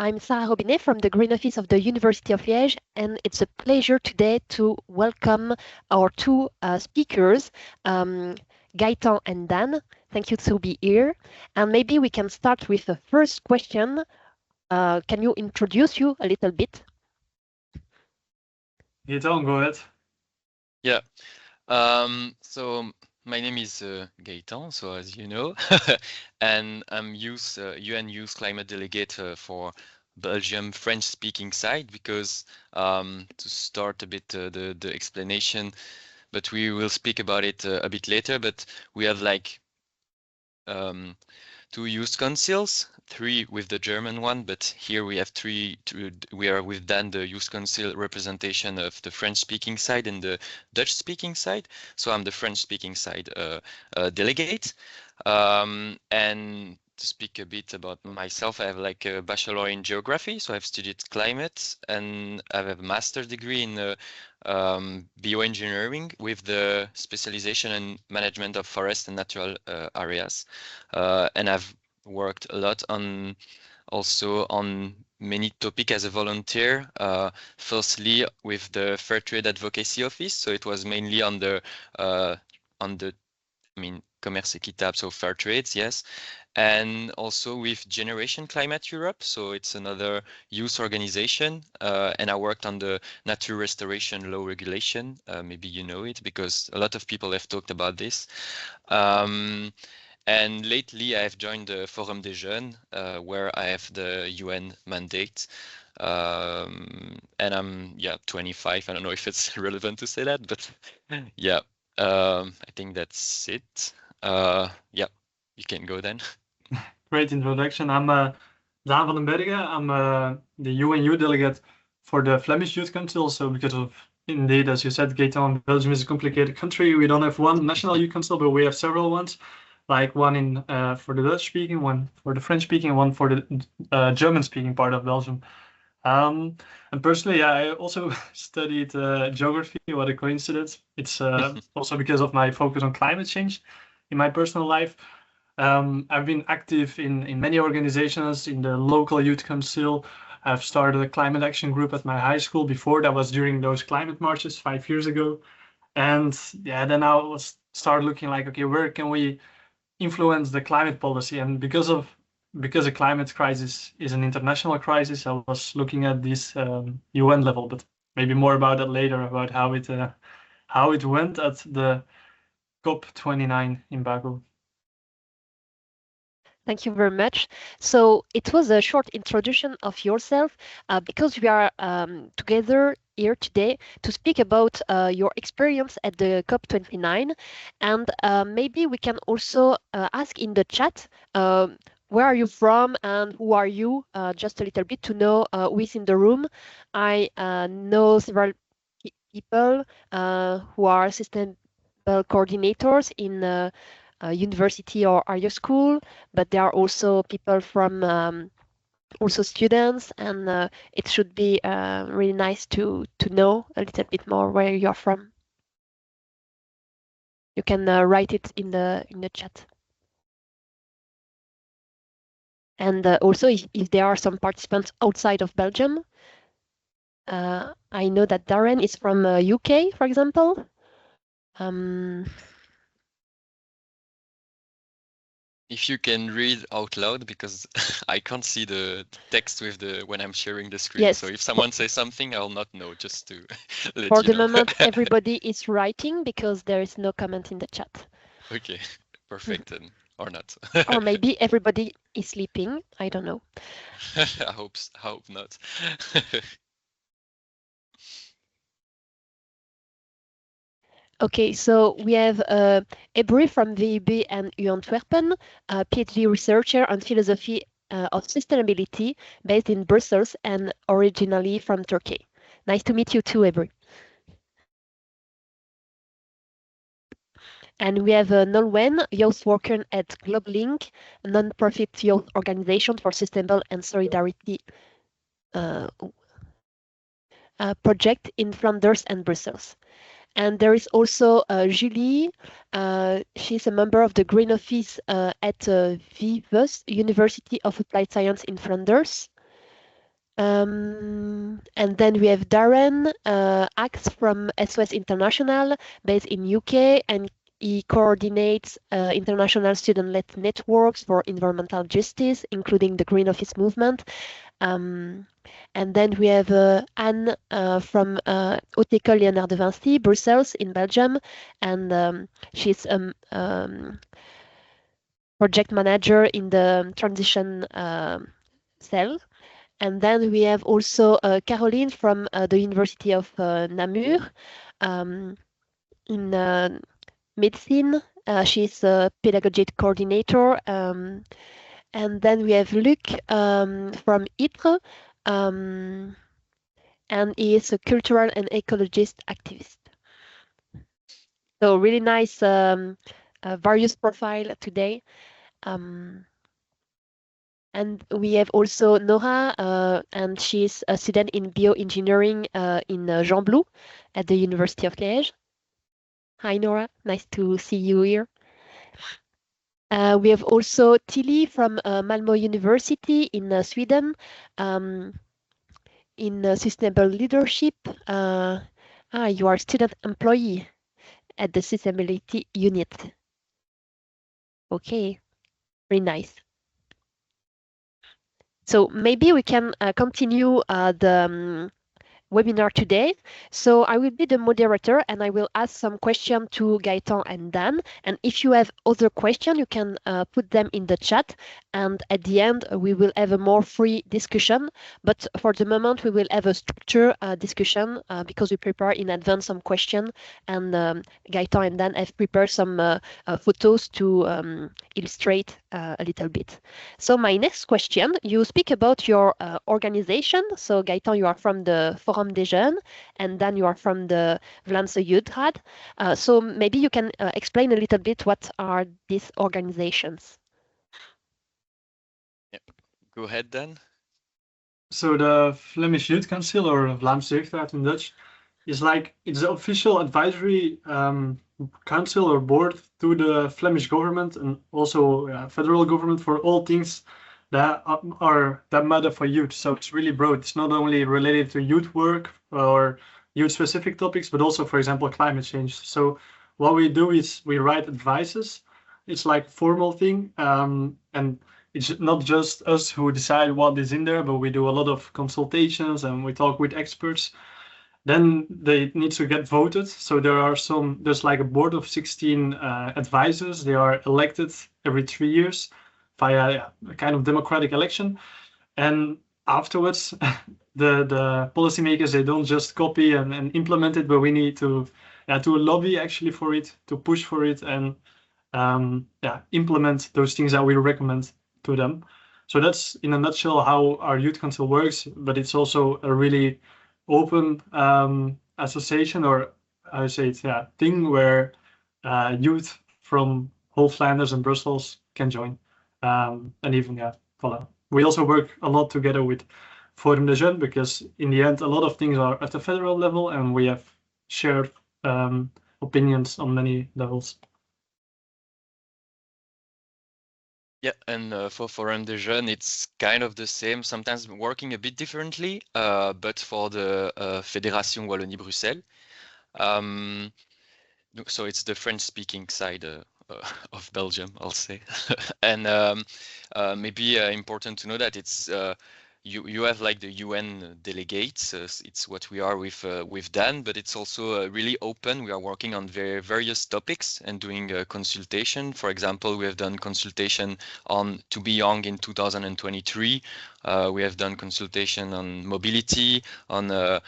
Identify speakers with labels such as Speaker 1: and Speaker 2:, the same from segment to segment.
Speaker 1: I'm Sarah Baene from the Green Office of the University of Liège, and it's a pleasure today to welcome our two speakers, Gaëtan and Daan. Thank you to be here. And maybe we can start with the first question. Can you introduce you a little bit?
Speaker 2: Gaëtan, go ahead.
Speaker 3: Yeah. So my name is Gaëtan, so as you know, and I'm UN Youth Climate Delegate for Belgium French-speaking side, because to start a bit the explanation, but we will speak about it a bit later, but we have like 2 youth councils, 3 with the German one, but here we have 3. We are with Dan, the youth council representation of the French-speaking side and the Dutch-speaking side. So I'm the French-speaking side delegate. And to speak a bit about myself, I have like a bachelor in geography, so I've studied climate, and I have a master's degree in bioengineering with the specialization in management of forest and natural areas. And I've worked a lot on many topics as a volunteer. Firstly, with the Fair Trade Advocacy Office, so it was mainly on the commerce équitable, so fair trades, yes. And also with Generation Climate Europe, so it's another youth organization, and I worked on the nature restoration law regulation. Maybe you know it because a lot of people have talked about this. And lately I have joined the Forum des Jeunes, where I have the UN mandate. And I'm 25. I don't know if it's relevant to say that, but yeah, I think that's it. Yeah, you can go then.
Speaker 2: Great introduction. I'm Daan Vandenberghe. I'm the UN Youth Delegate for the Flemish Youth Council. So because of, indeed, as you said, Gaëtan, Belgium is a complicated country. We don't have one national youth council, but we have several ones, like one for the Dutch-speaking, one for the French-speaking, one for the German-speaking part of Belgium. And personally, I also studied geography. What a coincidence. It's also because of my focus on climate change in my personal life. I've been active in many organizations, in the local youth council. I've started a climate action group at my high school. Before that was during those climate marches 5 years ago. And yeah, then I was start looking like, okay, where can we influence the climate policy? And because the climate crisis is an international crisis, I was looking at this UN level, but maybe more about that later, about how it went at the COP29 in Baku.
Speaker 1: Thank you very much. So it was a short introduction of yourself because we are together here today to speak about your experience at the COP29, and maybe we can also ask in the chat where are you from and who are you, just a little bit to know who is in the room. I know several people who are sustainable coordinators in university or higher school, but there are also people from also students, and it should be really nice to know a little bit more where you're from. You can write it in the chat. And also if there are some participants outside of Belgium, I know that Darren is from UK, for example.
Speaker 3: If you can read out loud, because I can't see the text with when I'm sharing the screen.
Speaker 1: Yes.
Speaker 3: So if someone says something, I'll not know, just to let
Speaker 1: For
Speaker 3: you
Speaker 1: the
Speaker 3: know.
Speaker 1: moment, everybody is writing because there is no comment in the chat.
Speaker 3: Okay, perfect, then, or not.
Speaker 1: Or maybe everybody is sleeping. I don't know.
Speaker 3: I hope not.
Speaker 1: Okay, so we have Ebri from VUB and U Antwerpen, a PhD researcher on philosophy of sustainability based in Brussels and originally from Turkey. Nice to meet you too, Ebri. And we have Nolwenn, youth worker at GlobeLink, a non-profit youth organization for sustainable and solidarity project in Flanders and Brussels. And there is also Julie. She's a member of the Green Office at VWUS, University of Applied Science in Flanders. And then we have Darren Axe from SOS International, based in UK, and he coordinates international student-led networks for environmental justice, including the Green Office movement. And then we have Anne from Haute École Léonard de Vinci, Brussels in Belgium, and she's project manager in the transition cell. And then we have also Caroline from the University of Namur in medicine. She's a pedagogic coordinator. And then we have Luc from ITRE, and he is a cultural and ecologist activist. So really nice various profile today. And we have also Nora, and she's a student in bioengineering in Gembloux at the University of Liège. Hi, Nora. Nice to see you here. We have also Tilly from Malmö University in Sweden in sustainable leadership. You are student employee at the sustainability unit. Okay, very nice. So maybe we can continue the webinar today. So I will be the moderator and I will ask some questions to Gaëtan and Dan. And if you have other questions, you can put them in the chat. And at the end, we will have a more free discussion. But for the moment, we will have a structured discussion because we prepare in advance some questions. And Gaëtan and Dan have prepared some photos to illustrate a little bit. So my next question, you speak about your organization. So Gaëtan, you are from the Forum des Jeunes, and then you are from the Vlaamse Jeugdraad. So maybe you can explain a little bit what are these organizations.
Speaker 3: Yeah. Go ahead, Dan.
Speaker 2: So the Flemish Youth Council, or Vlaamse Jeugdraad in Dutch, is like, it's the official advisory council or board to the Flemish government and also federal government for all things that matter for youth. So it's really broad. It's not only related to youth work or youth specific topics, but also, for example, climate change. So what we do is we write advices. It's like a formal thing. And it's not just us who decide what is in there, but we do a lot of consultations and we talk with experts. Then they need to get voted. So there's like a board of 16 advisors. They are elected every 3 years via a kind of democratic election. And afterwards, the policymakers, they don't just copy and implement it, but we need to lobby actually for it, to push for it, and implement those things that we recommend to them. So that's in a nutshell how our youth council works, but it's also a really open association, or I would say it's thing where youth from whole Flanders and Brussels can join. And even voilà. We also work a lot together with Forum des Jeunes, because in the end a lot of things are at the federal level and we have shared opinions on many levels.
Speaker 3: Yeah, and for Forum des Jeunes, it's kind of the same, sometimes working a bit differently, but for the Fédération Wallonie-Bruxelles. So it's the French-speaking side of Belgium, I'll say. And maybe important to know that it's you have like the UN delegates. It's what we are with Dan, but it's also really open. We are working on various topics and doing a consultation. For example, we have done consultation on To Be Young in 2023. We have done consultation on mobility, on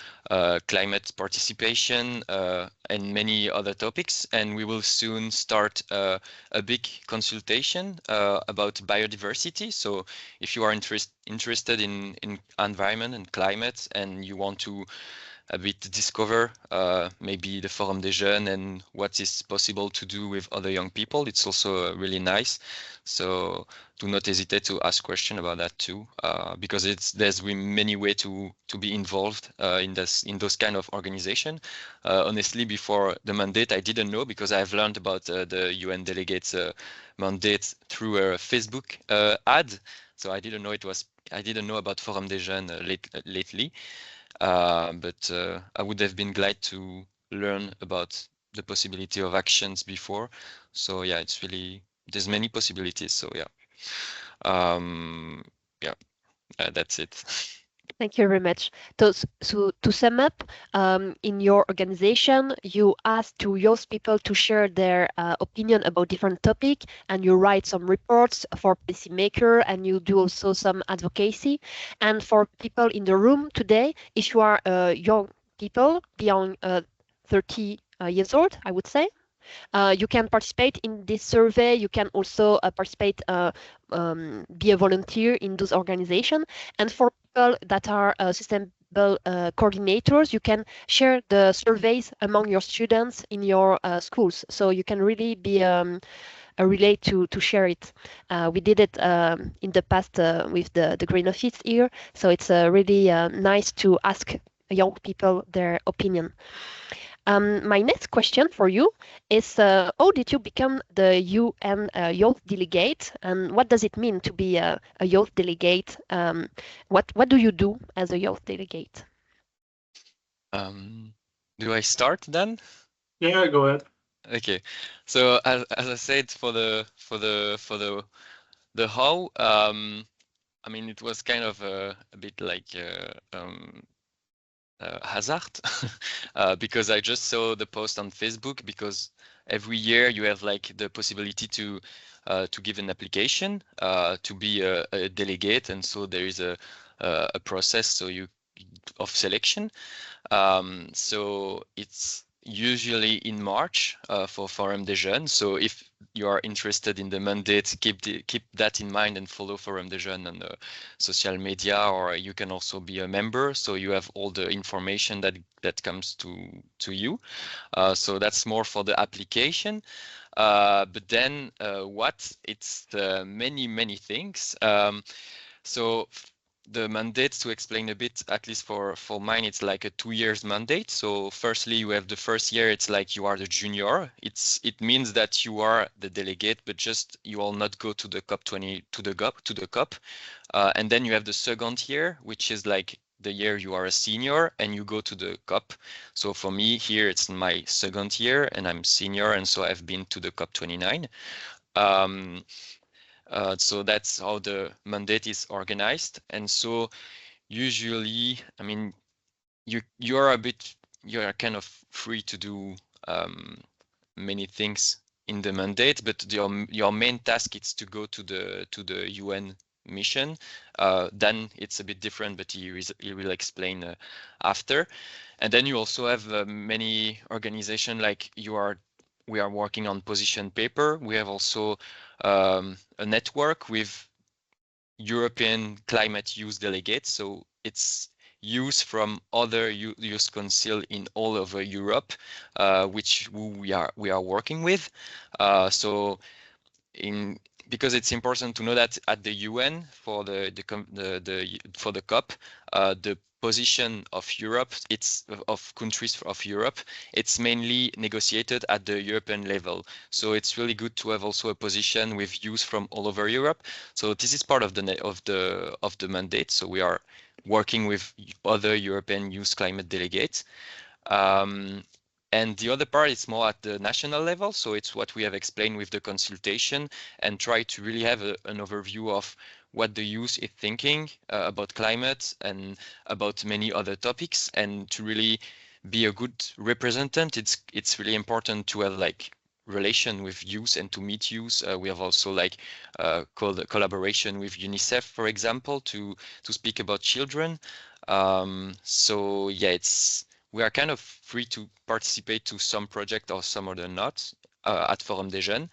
Speaker 3: climate participation, and many other topics. And we will soon start a big consultation about biodiversity. So if you are interested in environment and climate, and you want to a bit discover maybe the Forum des Jeunes and what is possible to do with other young people, it's also really nice. So do not hesitate to ask questions about that too, because there's many ways to be involved in those kind of organization. Honestly, before the mandate, I didn't know, because I've learned about the UN delegates mandate through a Facebook ad. So I didn't know about Forum des Jeunes lately, but I would have been glad to learn about the possibility of actions before. So yeah, there's many possibilities. So yeah, that's it.
Speaker 1: Thank you very much. So to sum up, in your organization, you ask to youth people to share their opinion about different topic, and you write some reports for policymaker, and you do also some advocacy. And for people in the room today, if you are young people beyond 30 years old, I would say, you can participate in this survey. You can also participate, be a volunteer in those organizations. And for people that are sustainable coordinators, you can share the surveys among your students in your schools. So you can really be a relay to share it. We did it in the past with the Green Office here. So it's really nice to ask young people their opinion. My next question for you is, how did you become the UN Youth Delegate, and what does it mean to be a Youth Delegate? What do you do as a Youth Delegate?
Speaker 3: Do I start then?
Speaker 2: Yeah, go ahead.
Speaker 3: Okay, so as I said, for the how, I mean, it was kind of a bit like hazard because I just saw the post on Facebook, because every year you have like the possibility to give an application to be a delegate, and so there is a process of selection. So it's usually in March for Forum des Jeunes. So if you are interested in the mandate, keep that in mind and follow Forum des Jeunes on the social media, or you can also be a member, so you have all the information that comes to you. So that's more for the application. But then it's many things. So the mandate, to explain a bit, at least for mine, it's like a 2 years mandate. So firstly, you have the first year, it's like you are the junior. It means that you are the delegate, but just you will not go to the COP20 to the COP. And then you have the second year, which is like the year you are a senior and you go to the COP. So for me here, it's my second year and I'm senior, and so I've been to the COP29. So that's how the mandate is organized. And so usually, I mean, you are kind of free to do many things in the mandate, but your main task is to go to the UN mission. Then it's a bit different, but he will explain after. And then you also have many organizations, like we are working on position paper. We have also a network with European Climate Youth Delegates. So it's youth from other youth council in all over Europe, which we are working with. Because it's important to know that at the UN for the COP, the position of Europe, of countries of Europe, it's mainly negotiated at the European level. So it's really good to have also a position with youth from all over Europe. So this is part of the mandate. So we are working with other European youth climate delegates. And the other part is more at the national level. So it's what we have explained with the consultation, and try to really have an overview of what the youth is thinking about climate and about many other topics, and to really be a good representative. It's really important to have like relation with youth and to meet youth. We have also like collaboration with UNICEF, for example, to speak about children. So yeah, we are kind of free to participate to some project or some other not at Forum des Jeunes,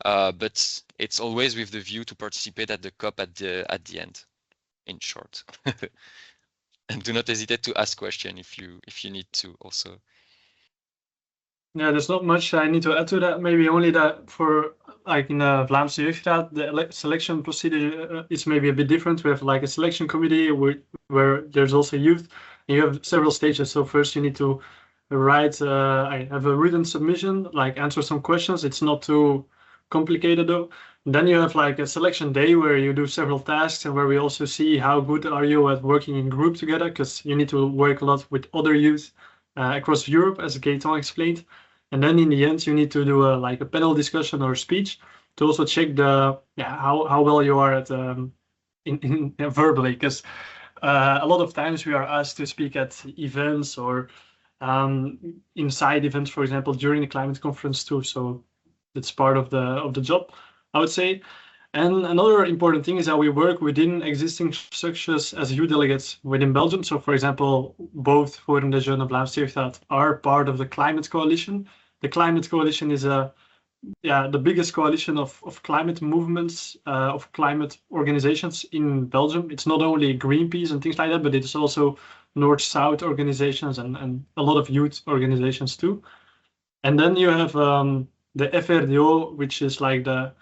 Speaker 3: but it's always with the view to participate at the COP at the end, in short. And do not hesitate to ask questions if you need to also.
Speaker 2: Yeah, there's not much I need to add to that. Maybe only that for like in the Vlaamse Jeugdraad, the selection procedure is maybe a bit different. We have like a selection committee where there's also youth, and you have several stages. So first you need to write, I have a written submission, like answer some questions. It's not too complicated though. Then you have like a selection day where you do several tasks and where we also see how good are you at working in group together, because you need to work a lot with other youth across Europe, as Gaëtan explained. And then in the end, you need to do like a panel discussion or speech to also check the how well you are at in verbally, because a lot of times we are asked to speak at events or inside events, for example, during the climate conference too. So it's part of the job, I would say. And another important thing is that we work within existing structures as youth delegates within Belgium. So, for example, both Forum des Jeunes and Vlaamse Jeugdraad are part of the Climate Coalition. The Climate Coalition is the biggest coalition of climate movements, of climate organizations in Belgium. It's not only Greenpeace and things like that, but it's also North-South organizations and a lot of youth organizations too. And then you have the FRDO, which is like the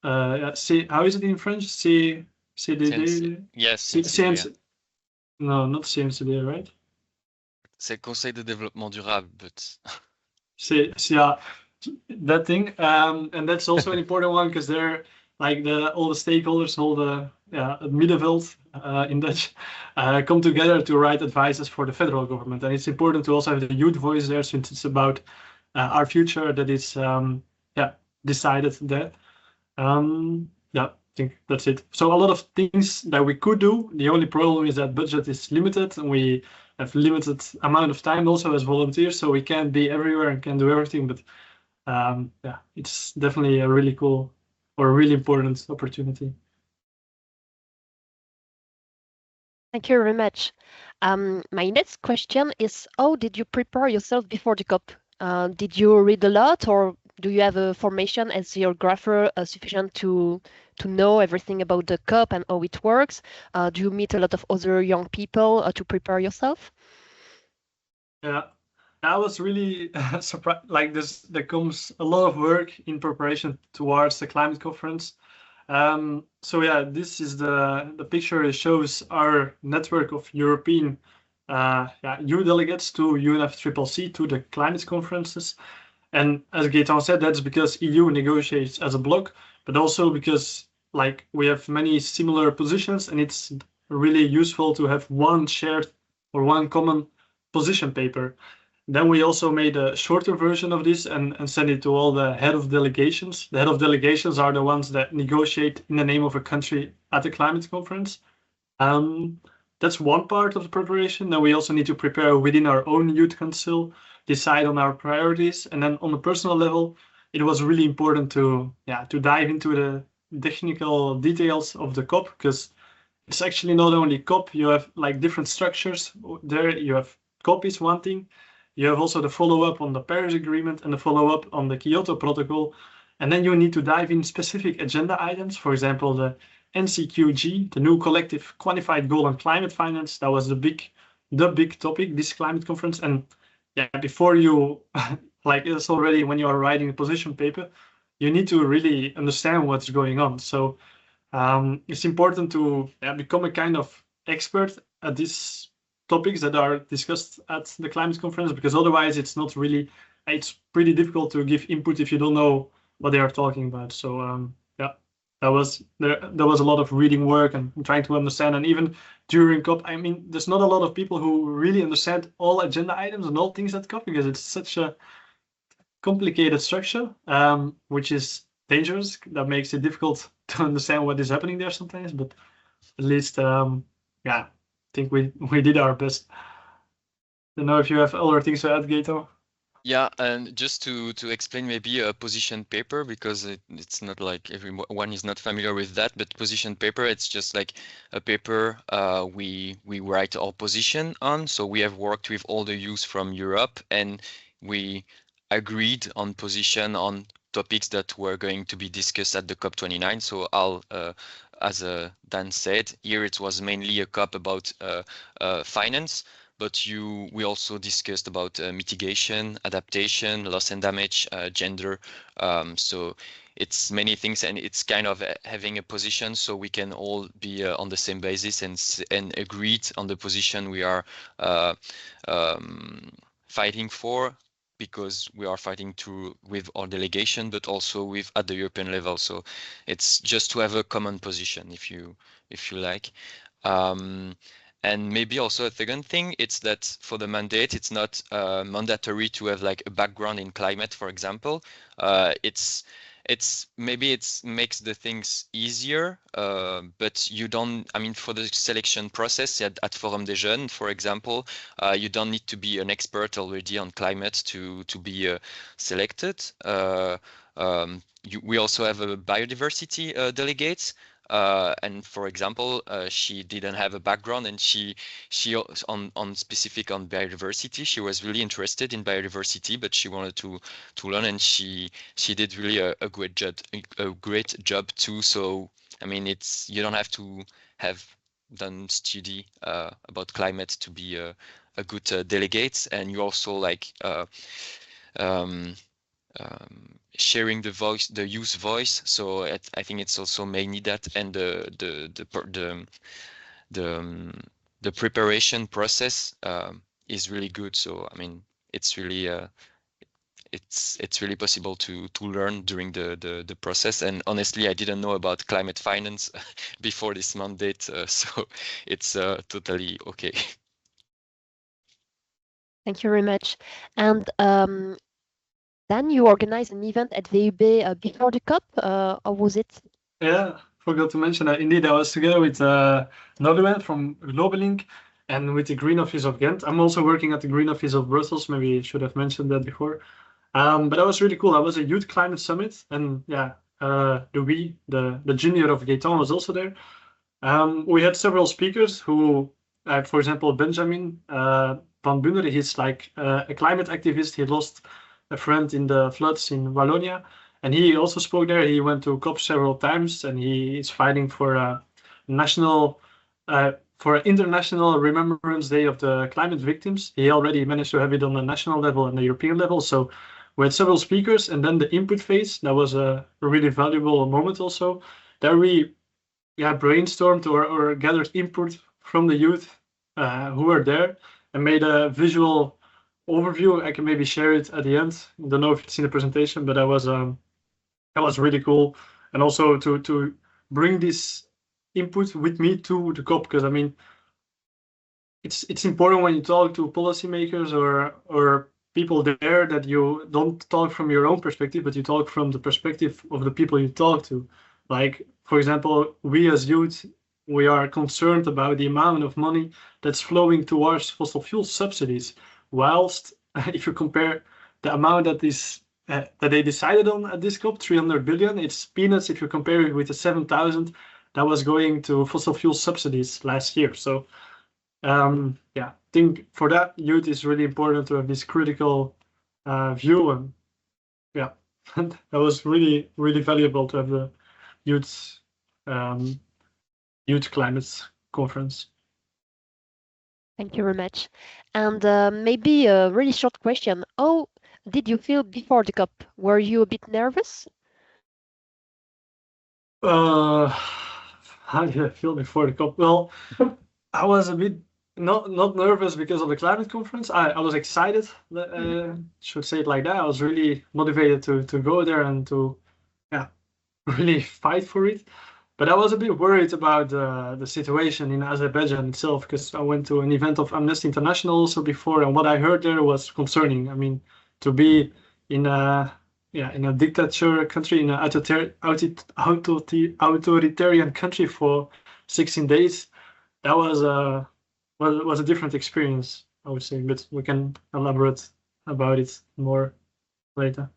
Speaker 2: how is it in French? CDD?
Speaker 3: Yes,
Speaker 2: CNC. No, not CNCD, right?
Speaker 3: C'est Conseil de Développement Durable, but
Speaker 2: yeah, that thing. And that's also an important one because they're like all the stakeholders, all the middenveld in Dutch, come together to write advices for the federal government. And it's important to also have the youth voice there, since it's about our future that is decided there. I think that's it. So a lot of things that we could do. The only problem is that budget is limited and we have limited amount of time also as volunteers, so we can't be everywhere and can do everything. But it's definitely a really cool or really important opportunity.
Speaker 1: Thank you very much. My next question is, how did you prepare yourself before the COP? Did you read a lot, or do you have a formation as geographer sufficient to know everything about the COP and how it works? Do you meet a lot of other young people to prepare yourself?
Speaker 2: Yeah, I was really surprised. Like there comes a lot of work in preparation towards the climate conference. So yeah, this is the picture. It shows our network of European youth delegates to UNFCCC, to the climate conferences. And as Gaëtan said, that's because EU negotiates as a bloc, but also because like we have many similar positions, and it's really useful to have one shared or one common position paper. Then we also made a shorter version of this and sent it to all the head of delegations. The head of delegations are the ones that negotiate in the name of a country at the climate conference. That's one part of the preparation. Then we also need to prepare within our own youth council, decide on our priorities. And then on a personal level, it was really important to dive into the technical details of the COP, because it's actually not only COP. You have like different structures there. You have COP is one thing. You have also the follow-up on the Paris Agreement and the follow-up on the Kyoto Protocol. And then you need to dive in specific agenda items. For example, the NCQG, the new collective quantified goal on climate finance. That was the big topic, this climate conference. And before you, like it's already when you are writing a position paper, you need to really understand what's going on. So it's important to become a kind of expert at these topics that are discussed at the climate conference, because otherwise it's pretty difficult to give input if you don't know what they are talking about. So there was a lot of reading work and trying to understand. And even during COP, I mean, there's not a lot of people who really understand all agenda items and all things at COP, because it's such a complicated structure, which is dangerous. That makes it difficult to understand what is happening there sometimes. But at least, I think we did our best. I don't know if you have other things to add, Gaëtan.
Speaker 3: Yeah, and just to explain maybe a position paper, because it's not like everyone is not familiar with that, but position paper, it's just like a paper we write our position on. So we have worked with all the youth from Europe, and we agreed on position on topics that were going to be discussed at the COP29. So as Dan said, here it was mainly a COP about finance. But we also discussed about mitigation, adaptation, loss and damage, gender. So it's many things, and it's kind of having a position so we can all be on the same basis and agreed on the position we are fighting for, because we are fighting with our delegation, but also at the European level. So it's just to have a common position, if you like. And maybe also a second thing, it's that for the mandate, it's not mandatory to have like a background in climate, for example. Maybe it makes the things easier, but you don't, I mean, for the selection process at Forum des Jeunes, for example, you don't need to be an expert already on climate to be selected. We also have a biodiversity delegate. And for example, she didn't have a background, and she on specific on biodiversity, she was really interested in biodiversity, but she wanted to learn, and she did really a great job too. So I mean, you don't have to have done study about climate to be a good delegate, and you also like sharing the youth voice. So I think it's also mainly that, and the preparation process is really good. So I mean, it's really it's really possible to learn during the process. And honestly, I didn't know about climate finance before this mandate, so it's totally okay.
Speaker 1: Thank you very much. And then you organized an event at VUB before the COP. How was it?
Speaker 2: Yeah, forgot to mention that. Indeed, I was together with another one from Globelink and with the Green Office of Ghent. I'm also working at the Green Office of Brussels. Maybe I should have mentioned that before. But that was really cool. That was a youth climate summit, and yeah, the junior of Gaëtan was also there. We had several speakers who, for example, Benjamin van Bunner. He's like a climate activist. He lost a friend in the floods in Wallonia, and he also spoke there. He went to COP several times, and he is fighting for a for an international Remembrance Day of the climate victims. He already managed to have it on the national level and the European level. So we had several speakers, and then the input phase. That was a really valuable moment also. There we brainstormed or gathered input from the youth who were there and made a visual overview. I can maybe share it at the end. I don't know if it's in the presentation, but that was really cool. And also to bring this input with me to the COP, because I mean, it's important when you talk to policymakers or people there that you don't talk from your own perspective, but you talk from the perspective of the people you talk to. Like, for example, we as youth, we are concerned about the amount of money that's flowing towards fossil fuel subsidies, whilst if you compare the amount that they decided on at this COP, 300 billion, it's peanuts if you compare it with the 7,000 that was going to fossil fuel subsidies last year. So I think for that, youth is really important to have this critical view, and that was really, really valuable to have the youth climate conference.
Speaker 1: Thank you very much. And maybe a really short question. How did you feel before the COP? Were you a bit nervous?
Speaker 2: How did I feel before the COP? Well, I was a bit not nervous because of the climate conference. I was excited. Should say it like that. I was really motivated to go there and to really fight for it. But I was a bit worried about the situation in Azerbaijan itself, because I went to an event of Amnesty International also before, and what I heard there was concerning. I mean, to be in a dictator country, in an authoritarian country for 16 days, that was a different experience, I would say. But we can elaborate about it more later.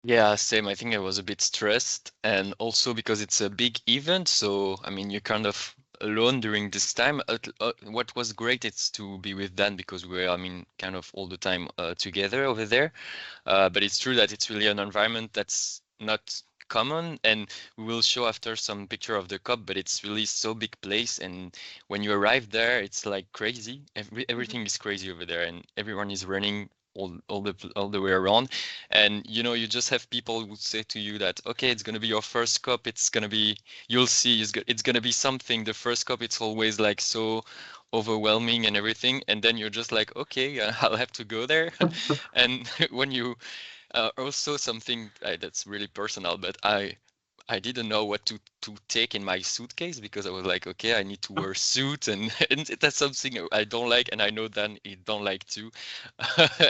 Speaker 3: Yeah, same. I think I was a bit stressed, and also because it's a big event. So, I mean, you're kind of alone during this time. What was great is to be with Dan, because we're, I mean, kind of all the time together over there. But it's true that it's really an environment that's not common, and we will show after some picture of the COP, but it's really so big place, and when you arrive there, it's like crazy. Everything is crazy over there, and everyone is running all the way around, and you know, you just have people who say to you that, okay, it's gonna be your first COP, it's gonna be, you'll see, it's gonna be something. The first COP, it's always like so overwhelming and everything, and then you're just like, okay, I'll have to go there. And when you also something that's really personal, but I didn't know what to take in my suitcase, because I was like, okay, I need to wear a suit, and, and that's something I don't like, and I know Dan he don't like too.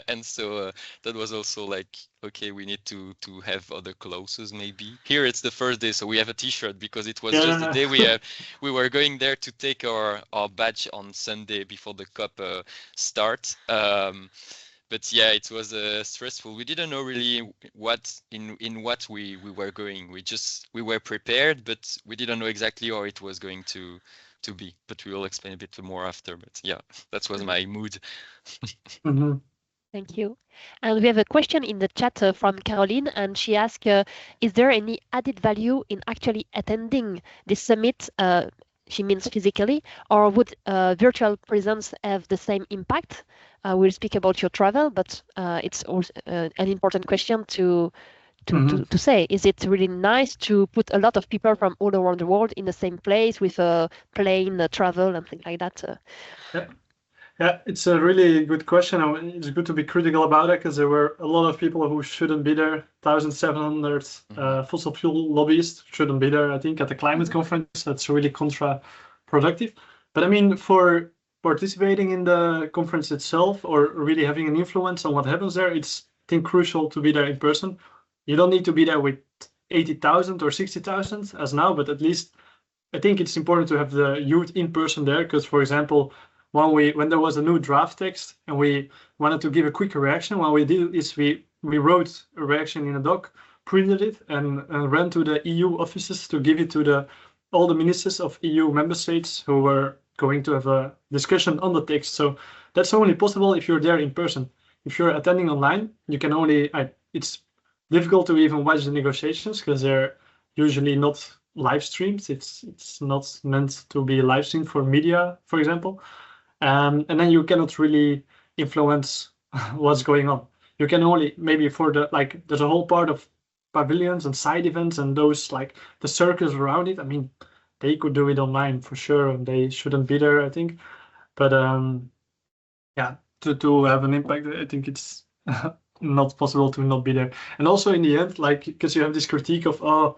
Speaker 3: And so that was also like, okay, we need to have other clothes maybe. Here it's the first day, so we have a t-shirt, because it was just the day we were going there to take our badge on Sunday before the COP start. But yeah, it was stressful. We didn't know really what what we were going. We were prepared, but we didn't know exactly how it was going to be. But we will explain a bit more after. But yeah, that was my mood.
Speaker 1: Thank you. And we have a question in the chat from Caroline, and she asked, is there any added value in actually attending this summit? She means physically, or would virtual presence have the same impact? We'll speak about your travel, but it's also an important question to say. Is it really nice to put a lot of people from all around the world in the same place with a plane travel and things like that?
Speaker 2: Yeah, it's a really good question. And it's good to be critical about it, because there were a lot of people who shouldn't be there. 1,700 fossil fuel lobbyists shouldn't be there, I think, at the climate conference. That's really counterproductive. But I mean, for participating in the conference itself, or really having an influence on what happens there, it's, I think, crucial to be there in person. You don't need to be there with 80,000 or 60,000 as now, but at least I think it's important to have the youth in person there, because, for example, when there was a new draft text and we wanted to give a quick reaction, what we did is we wrote a reaction in a doc, printed it, and ran to the EU offices to give it to all the ministers of EU member states who were going to have a discussion on the text. So that's only possible if you're there in person. If you're attending online, you can only, it's difficult to even watch the negotiations, because they're usually not live streamed. It's not meant to be live streamed for media, for example. And then you cannot really influence what's going on. You can only, maybe for there's a whole part of pavilions and side events and those, like the circles around it. I mean, they could do it online for sure, and they shouldn't be there, I think. But yeah, to have an impact, I think it's not possible to not be there. And also in the end, like, because you have this critique of, oh,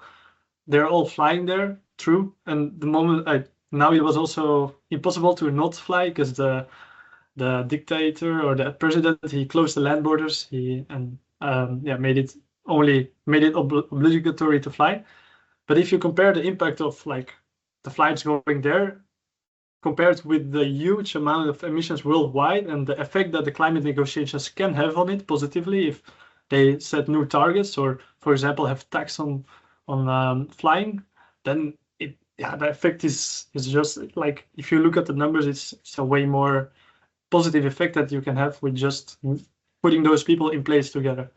Speaker 2: they're all flying there, true. And the moment now it was also impossible to not fly, because the dictator or the president, he closed the land borders. Made it obligatory to fly. But if you compare the impact of like the flights going there compared with the huge amount of emissions worldwide and the effect that the climate negotiations can have on it positively, if they set new targets or, for example, have tax on flying, then the effect is just like, if you look at the numbers, it's a way more positive effect that you can have with just putting those people in place together.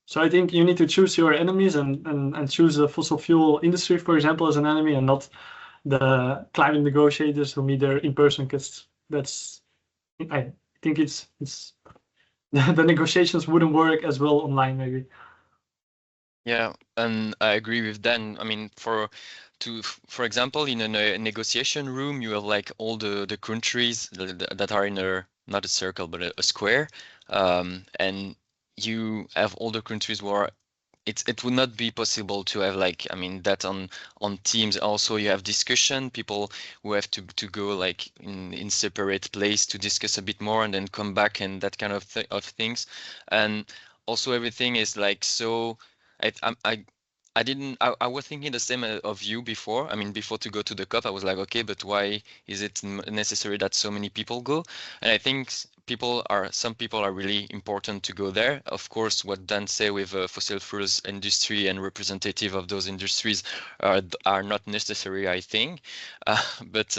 Speaker 2: So I think you need to choose your enemies and choose the fossil fuel industry, for example, as an enemy, and not the climate negotiators who meet there in person, because I think it's the negotiations wouldn't work as well online, maybe.
Speaker 3: Yeah, and I agree with Dan. I mean, for example, in a negotiation room, you have like all the countries that are in not a circle, but a square, and you have all the countries where it would not be possible to have like, I mean, that on Teams. Also, you have discussion, people who have to go like in separate place to discuss a bit more and then come back, and that kind of things. And also everything is like, so I was thinking the same of you before. I mean, before to go to the COP, I was like, okay, but why is it necessary that so many people go? And I think some people are really important to go there. Of course, what Dan say with fossil fuels industry and representative of those industries are not necessary, I think. But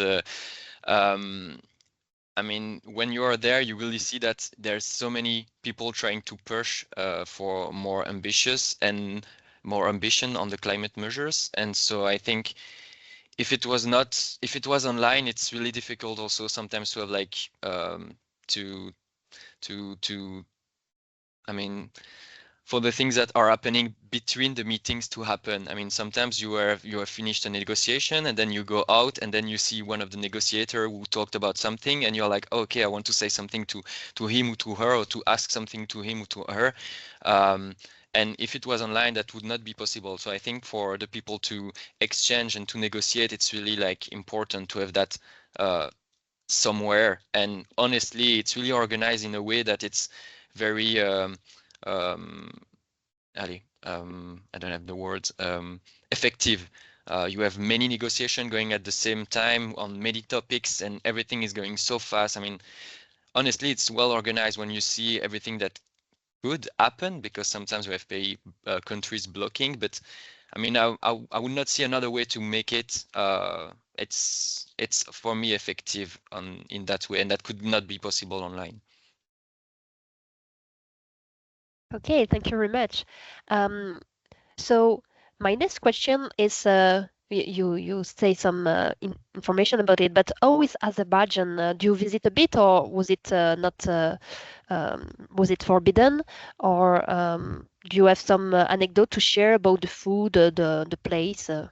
Speaker 3: I mean, when you are there, you really see that there's so many people trying to push for more ambition on the climate measures. And so I think if it was online, it's really difficult also sometimes to have like I mean, for the things that are happening between the meetings to happen. I mean, sometimes you have finished a negotiation and then you go out and then you see one of the negotiators who talked about something and you're like, oh, okay, I want to say something to him or to her, or to ask something to him or to her. And if it was online, that would not be possible. So I think for the people to exchange and to negotiate, it's really like important to have that somewhere. And honestly, it's really organized in a way that it's very I don't have the words, effective. You have many negotiations going at the same time on many topics, and everything is going so fast. I mean, honestly, it's well organized when you see everything that could happen, because sometimes we have countries blocking. But I mean, I would not see another way to make it. It's for me effective in that way, and that could not be possible online.
Speaker 1: Okay, thank you very much. So my next question is, you say some information about it, but how is Azerbaijan? Do you visit a bit, or was it not? Was it forbidden, or do you have some anecdote to share about the food, the place?
Speaker 3: I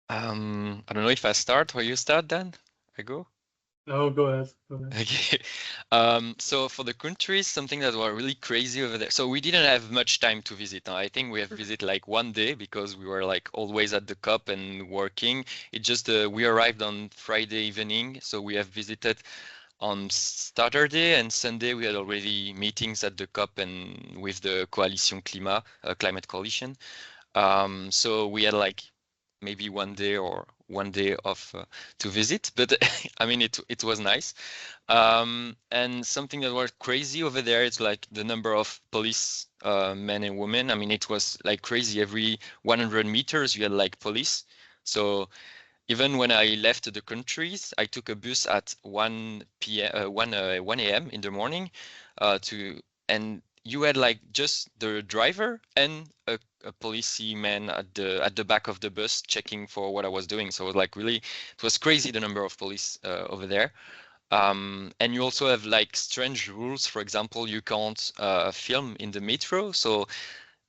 Speaker 3: don't know if I start or you start, Dan. I go.
Speaker 2: No, go ahead. Go ahead.
Speaker 3: Okay. So for the countries, something that was really crazy over there. So we didn't have much time to visit. I think we have visited like one day because we were like always at the COP and working. It just we arrived on Friday evening, so we have visited on Saturday and Sunday. We had already meetings at the COP and with the Coalition Climate Coalition. So we had like maybe one day off to visit, but I mean it was nice. And something that was crazy over there, it's like the number of police men and women. I mean, it was like crazy. Every 100 meters you had like police. So even when I left the countries, I took a bus at 1 a.m. in the morning and you had like just the driver and a policeman at the back of the bus checking for what I was doing. So it was like really, it was crazy the number of police over there. And you also have like strange rules. For example, you can't film in the metro. So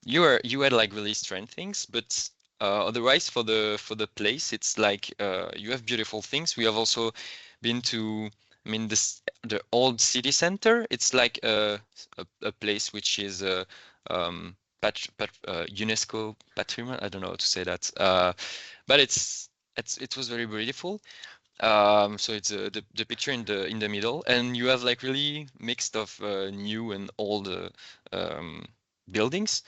Speaker 3: you had like really strange things, but otherwise for the place, it's like you have beautiful things. We have also been to, I mean, the old city center. It's like a place which is UNESCO patrimoine. I don't know how to say that, but it was very beautiful. So it's the picture in the middle, and you have like really mixed of new and old buildings.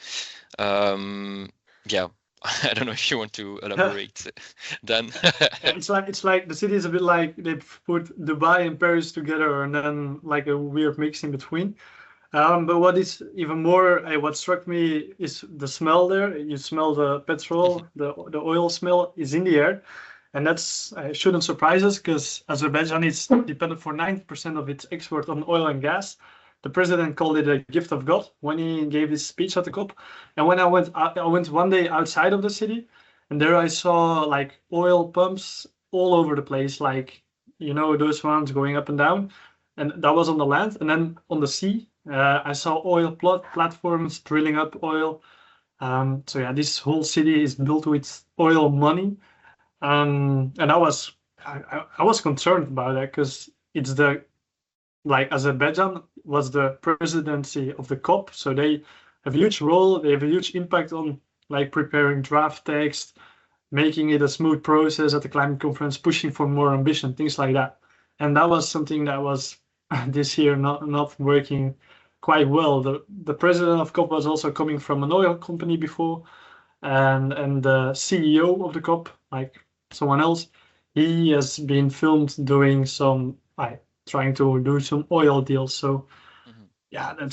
Speaker 3: Yeah, I don't know if you want to elaborate, Dan.
Speaker 2: It's like the city is a bit like they put Dubai and Paris together, and then like a weird mix in between. But what is even more, what struck me is the smell there. You smell the petrol, the oil smell is in the air. And that's shouldn't surprise us because Azerbaijan is dependent for 90% of its export on oil and gas. The president called it a gift of God when he gave his speech at the COP. And when I went one day outside of the city, and there I saw like oil pumps all over the place, like those ones going up and down. And that was on the land, and then on the sea, I saw oil platforms drilling up oil. So yeah, this whole city is built with oil money. And I was concerned about that because it's like Azerbaijan was the presidency of the COP, so they have a huge role. They have a huge impact on like preparing draft text, making it a smooth process at the climate conference, pushing for more ambition, things like that. And that was something that was this year not working quite well. The president of COP was also coming from an oil company before, and the CEO of the COP, like someone else, he has been filmed doing some trying to do some oil deals. So yeah, I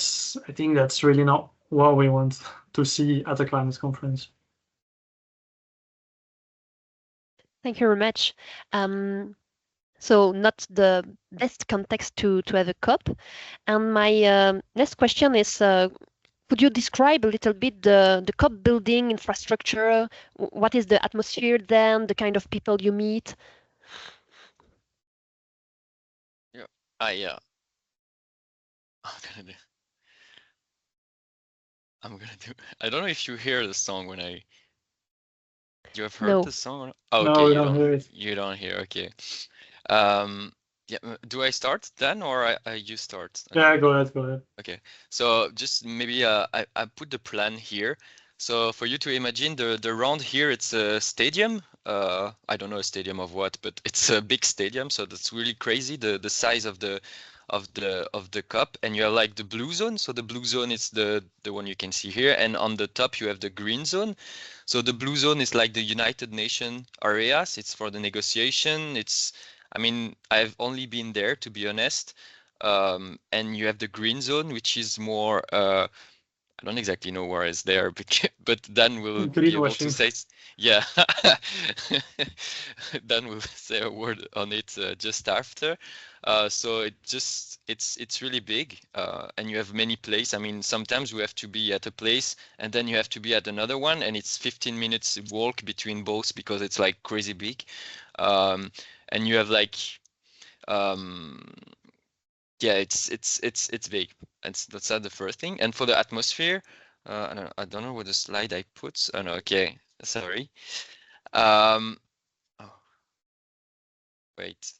Speaker 2: think that's really not what we want to see at the climate conference.
Speaker 1: Thank you very much. So not the best context to have a COP. And my next question is, could you describe a little bit the COP building infrastructure? What is the atmosphere then, the kind of people you meet?
Speaker 3: Yeah. I'm gonna do. I don't know if you hear the song when I. You have heard
Speaker 1: No.
Speaker 3: the song? Oh,
Speaker 2: No,
Speaker 3: okay,
Speaker 2: we
Speaker 3: you
Speaker 2: don't
Speaker 3: don't.
Speaker 2: hear it.
Speaker 3: You don't hear. Okay. Yeah. Do I start then, or you start?
Speaker 2: Yeah, go ahead, go ahead.
Speaker 3: Okay. So just maybe I put the plan here. So for you to imagine the round here, it's a stadium. I don't know a stadium of what, but it's a big stadium. So that's really crazy. The size of the cup, and you have like the blue zone. So the blue zone is the one you can see here, and on the top you have the green zone. So the blue zone is like the United Nation areas. It's for the negotiation. I mean, I've only been there, to be honest. And you have the green zone, which is more. I don't exactly know where it's there, but Dan will be able to
Speaker 2: Greenwashing.
Speaker 3: say, yeah. Dan will say a word on it just after. So it's really big, and you have many places. I mean, sometimes we have to be at a place, and then you have to be at another one, and it's 15 minutes walk between both because it's like crazy big, and you have like. Yeah, it's big. That's not the first thing. And for the atmosphere, I don't know what the slide I put. Oh no, okay, sorry. Oh, wait.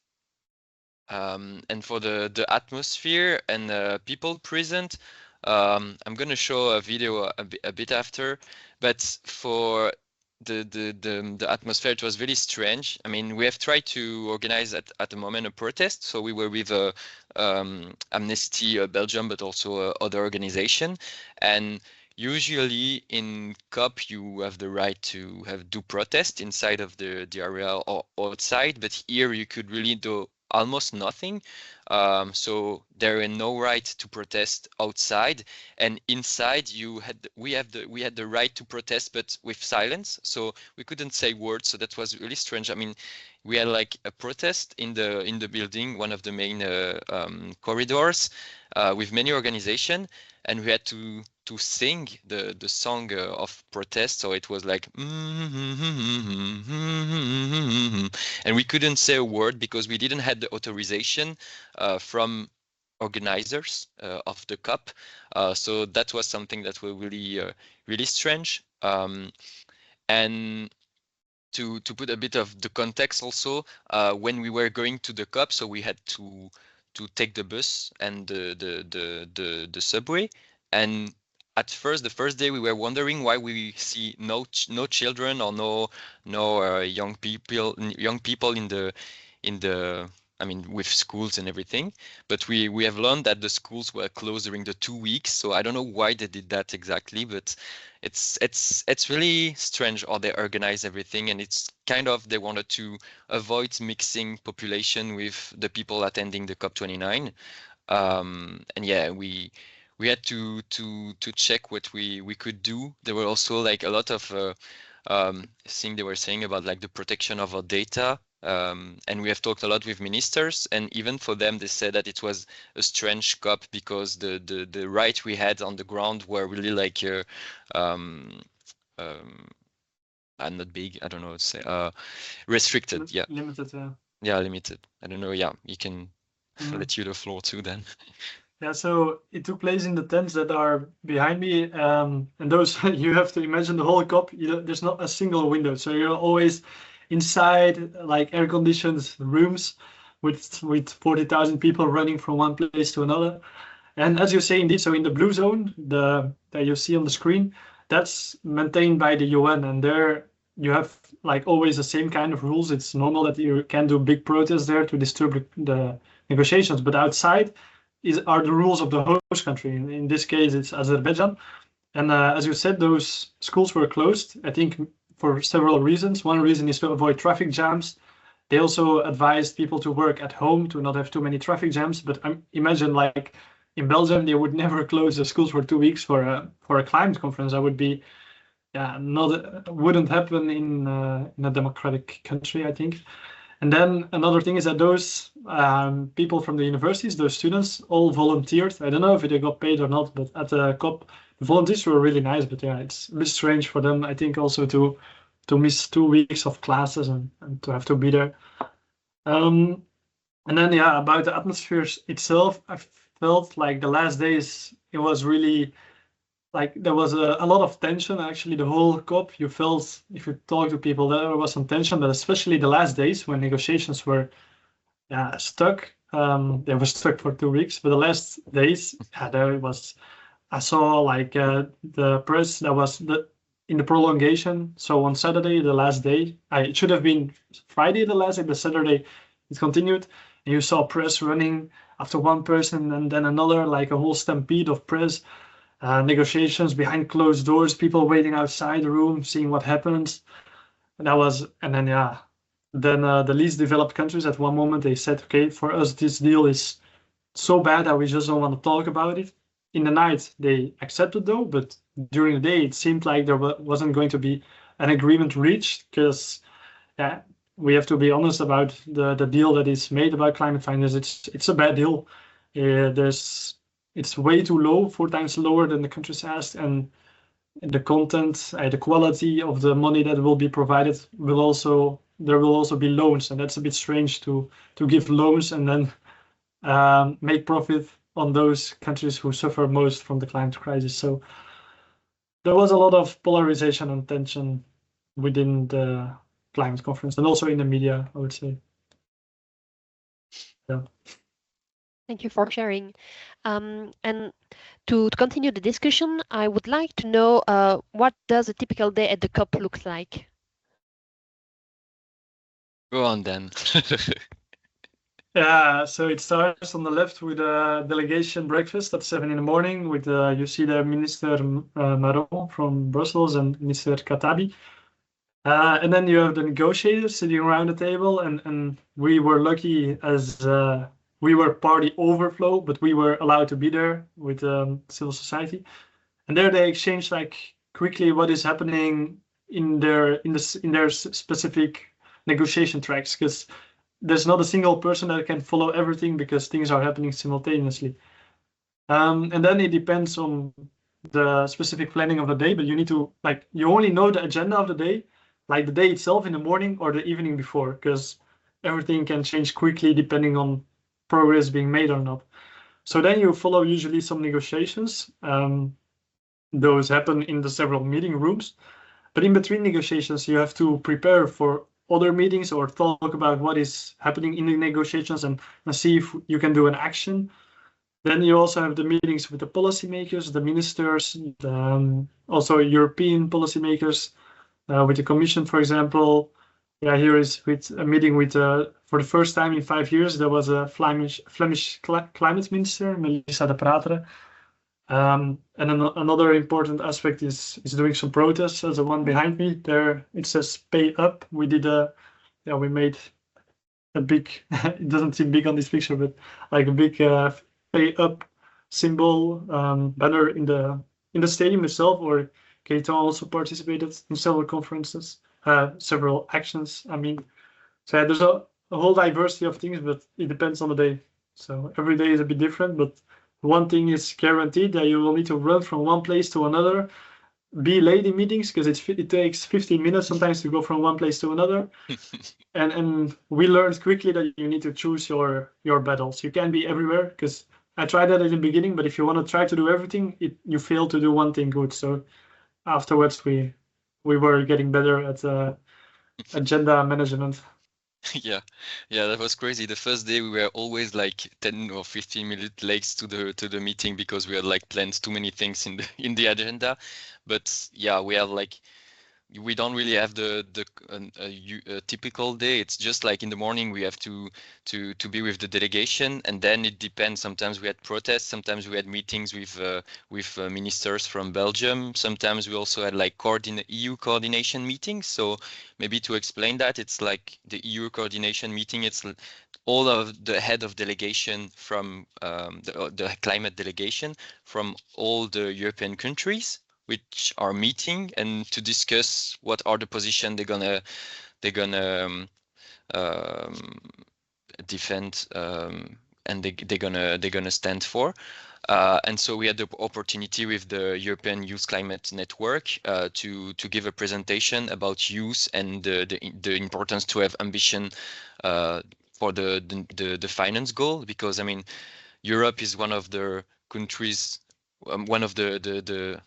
Speaker 3: And for the atmosphere and people present, I'm gonna show a video a bit after. But for the atmosphere, it was really strange. I mean, we have tried to organize at the moment a protest. So we were with Amnesty Belgium, but also other organization. And usually in COP, you have the right to do protest inside of the area or outside. But here you could really do almost nothing. So there is no right to protest outside, and inside we had the right to protest, but with silence. So we couldn't say words. So that was really strange. I mean, we had like a protest in the building, one of the main corridors, with many organizations, and we had to sing the song of protest. So it was like, and we couldn't say a word because we didn't have the authorization from organizers of the COP. So that was something that was really strange. And to put a bit of the context also, when we were going to the COP, so we had to take the bus and the subway. And at first, the first day, we were wondering why we see no children or no young people in the I mean, with schools and everything. But we have learned that the schools were closed during the 2 weeks. So I don't know why they did that exactly, but it's really strange how they organize everything, and it's kind of they wanted to avoid mixing population with the people attending the COP29. And yeah, we had to check what we could do. There were also like a lot of thing they were saying about like the protection of our data. And we have talked a lot with ministers, and even for them, they said that it was a strange COP because the right we had on the ground were really like not big. I don't know what to say. Restricted. Yeah.
Speaker 2: Limited.
Speaker 3: Yeah, limited. I don't know. Yeah, you can let you the floor too then.
Speaker 2: Yeah, so it took place in the tents that are behind me, and those you have to imagine the whole COP. There's not a single window, so you're always inside like air-conditioned rooms with 40,000 people running from one place to another. And as you say, indeed, so in the blue zone, that you see on the screen, that's maintained by the UN, and there you have like always the same kind of rules. It's normal that you can do big protests there to disturb the negotiations, but outside are the rules of the host country. In this case, it's Azerbaijan. And as you said, those schools were closed, I think, for several reasons. One reason is to avoid traffic jams. They also advised people to work at home to not have too many traffic jams. But imagine, like in Belgium, they would never close the schools for 2 weeks for a climate conference. That would be, wouldn't happen in a democratic country, I think. And then another thing is that those people from the universities, those students, all volunteered. I don't know if they got paid or not, but at the COP, the volunteers were really nice. But yeah, it's a bit strange for them, I think, also to miss 2 weeks of classes and to have to be there. And then, yeah, about the atmosphere itself, I felt like the last days, it was really like there was a lot of tension. Actually, the whole COP, you felt if you talk to people, there was some tension, but especially the last days when negotiations were stuck. They were stuck for 2 weeks, but the last days, there was. I saw like the press that was in the prolongation. So on Saturday, the last day, it should have been Friday, the last day, but Saturday it continued, and you saw press running after one person and then another, like a whole stampede of press. Negotiations behind closed doors, people waiting outside the room, seeing what happens. And then the least developed countries at one moment they said, okay, for us this deal is so bad that we just don't want to talk about it. In the night they accepted though, but during the day it seemed like there wasn't going to be an agreement reached, because we have to be honest about the deal that is made about climate finance. It's a bad deal. It's way too low, 4 times lower than the countries asked, and the content, the quality of the money that will be provided there will also be loans, and that's a bit strange to give loans and then make profit on those countries who suffer most from the climate crisis. So there was a lot of polarization and tension within the climate conference and also in the media, I would say. Yeah.
Speaker 1: Thank you for sharing. And to continue the discussion, I would like to know what does a typical day at the COP look like?
Speaker 3: Go on then.
Speaker 2: Yeah, so it starts on the left with a delegation breakfast at 7 in the morning with you see the Minister Maron from Brussels and Mr. Katabi. And then you have the negotiators sitting around the table, and we were lucky as we were party overflow, but we were allowed to be there with civil society. And there they exchanged like quickly what is happening in their specific negotiation tracks, because there's not a single person that can follow everything because things are happening simultaneously. And then it depends on the specific planning of the day, but you need to you only know the agenda of the day, like the day itself in the morning or the evening before, because everything can change quickly depending on progress being made or not. So then you follow usually some negotiations. Those happen in the several meeting rooms, but in between negotiations, you have to prepare for other meetings or talk about what is happening in the negotiations and see if you can do an action. Then you also have the meetings with the policymakers, the ministers, also European policymakers, with the Commission, for example. Yeah, here is with a meeting with, for the first time in 5 years, there was a Flemish climate minister, Melissa de Prateren. And another important aspect is doing some protests, as the one behind me there. It says "Pay Up." We did we made a big. It doesn't seem big on this picture, but like a big "Pay Up" symbol banner in the stadium itself. Or Gaëtan also participated in several conferences, several actions. I mean, so yeah, there's a whole diversity of things, but it depends on the day. So every day is a bit different, but one thing is guaranteed, that you will need to run from one place to another, be late in meetings because it takes 15 minutes sometimes to go from one place to another. and we learned quickly that you need to choose your battles. You can't be everywhere, because I tried that at the beginning, but if you want to try to do everything, you fail to do one thing good. So afterwards we were getting better at agenda management.
Speaker 3: Yeah, that was crazy. The first day we were always like 10 or 15 minutes late to the meeting because we had like planned too many things in the agenda. But yeah, we don't really have a typical day. It's just like in the morning we have to be with the delegation, and then it depends. Sometimes we had protests, sometimes we had meetings with ministers from Belgium. Sometimes we also had like EU coordination meetings. So maybe to explain that, it's like the EU coordination meeting. It's all of the head of delegation from the climate delegation from all the European countries, which are meeting and to discuss what are the position they're gonna defend and they're gonna stand for. And so we had the opportunity with the European Youth Climate Network to give a presentation about youth and the importance to have ambition for the finance goal, because I mean Europe is one of the countries, one of the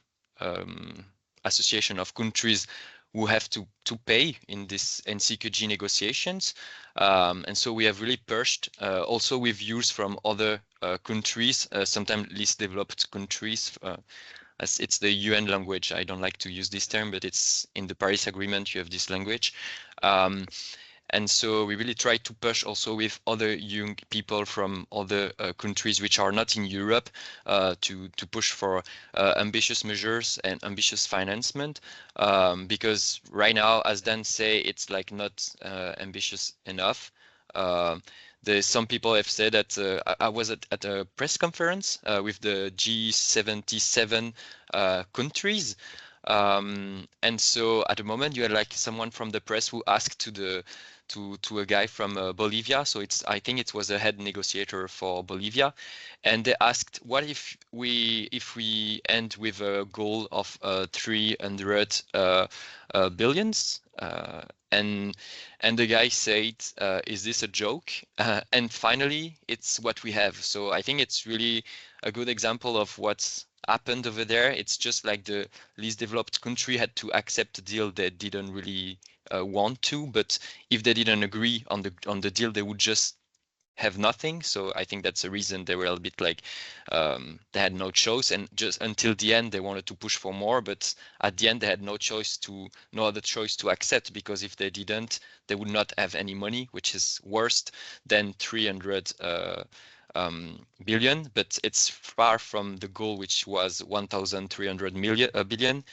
Speaker 3: association of countries who have to pay in this NCQG negotiations. And so we have really pushed also with views from other countries, sometimes least developed countries, as it's the UN language. I don't like to use this term, but it's in the Paris Agreement, you have this language. And so we really try to push also with other young people from other countries which are not in Europe to push for ambitious measures and ambitious financement, because right now, as Dan say, it's like not ambitious enough. Some people have said that I was at a press conference with the G77 countries. And so at the moment you had like someone from the press who asked to a guy from Bolivia. So I think it was a head negotiator for Bolivia, and they asked, what if we end with a goal of 300 billions? And the guy said, is this a joke? And finally, it's what we have. So I think it's really a good example of what's happened over there. It's just like the least developed country had to accept a deal they didn't really want to, but if they didn't agree on the deal, they would just have nothing. So I think that's the reason they were a bit like they had no choice, and just until the end they wanted to push for more, but at the end they had no other choice to accept, because if they didn't, they would not have any money, which is worse than 300 billion, but it's far from the goal, which was 1,300 billion.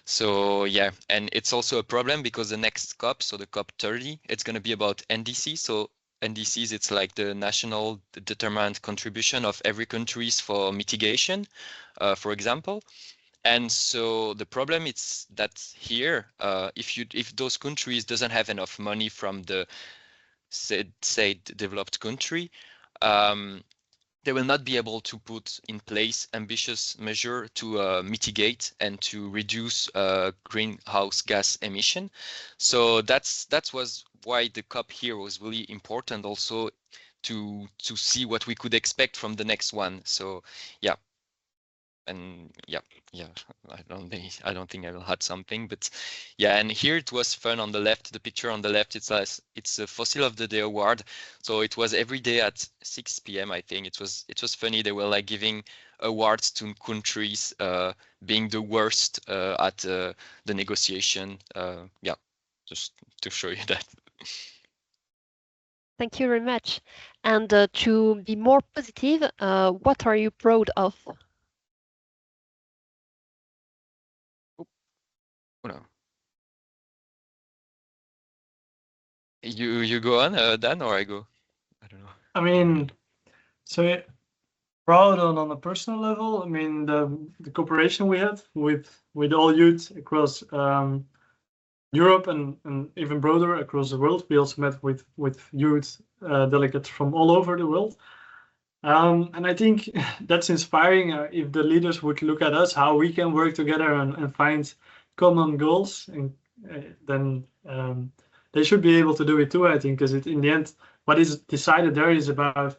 Speaker 3: So yeah, and it's also a problem because the next COP, so the COP30, it's going to be about NDC. So NDCs, it's like the national determined contribution of every countries for mitigation, for example. And so the problem is that here, if those countries doesn't have enough money from the say developed country, they will not be able to put in place ambitious measure to mitigate and to reduce greenhouse gas emission. So that was why the COP here was really important, also to see what we could expect from the next one. So yeah. And yeah, I don't think I will add something, but yeah. And here it was fun on the left. The picture on the left, it's a Fossil of the Day award. So it was every day at 6 p.m. I think it was funny. They were like giving awards to countries being the worst at the negotiation. Yeah, just to show you that.
Speaker 1: Thank you very much. And to be more positive, what are you proud of?
Speaker 3: No. You go on, Dan, or I go? I don't know.
Speaker 2: I mean, so proud on a personal level. I mean, the cooperation we had with all youth across Europe and even broader across the world. We also met with youth delegates from all over the world. And I think that's inspiring if the leaders would look at us, how we can work together and find common goals, and then they should be able to do it too, I think, because in the end, what is decided there is about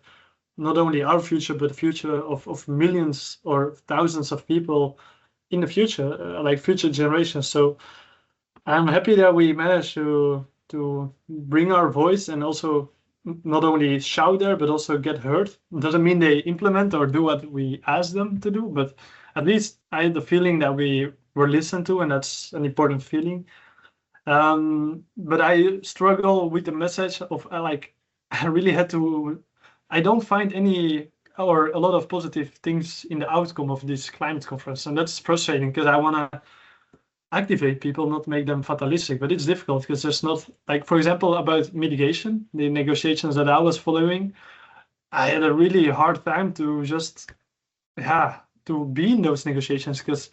Speaker 2: not only our future, but the future of millions or thousands of people in the future, like future generations. So I'm happy that we managed to bring our voice and also not only shout there, but also get heard. It doesn't mean they implement or do what we ask them to do, but at least I had the feeling that we were listened to, and that's an important feeling. But I struggle with the message of I really had to. I don't find any or a lot of positive things in the outcome of this climate conference, and that's frustrating because I want to activate people, not make them fatalistic. But it's difficult because there's not, like, for example, about mitigation, the negotiations that I was following, I had a really hard time to just to be in those negotiations, because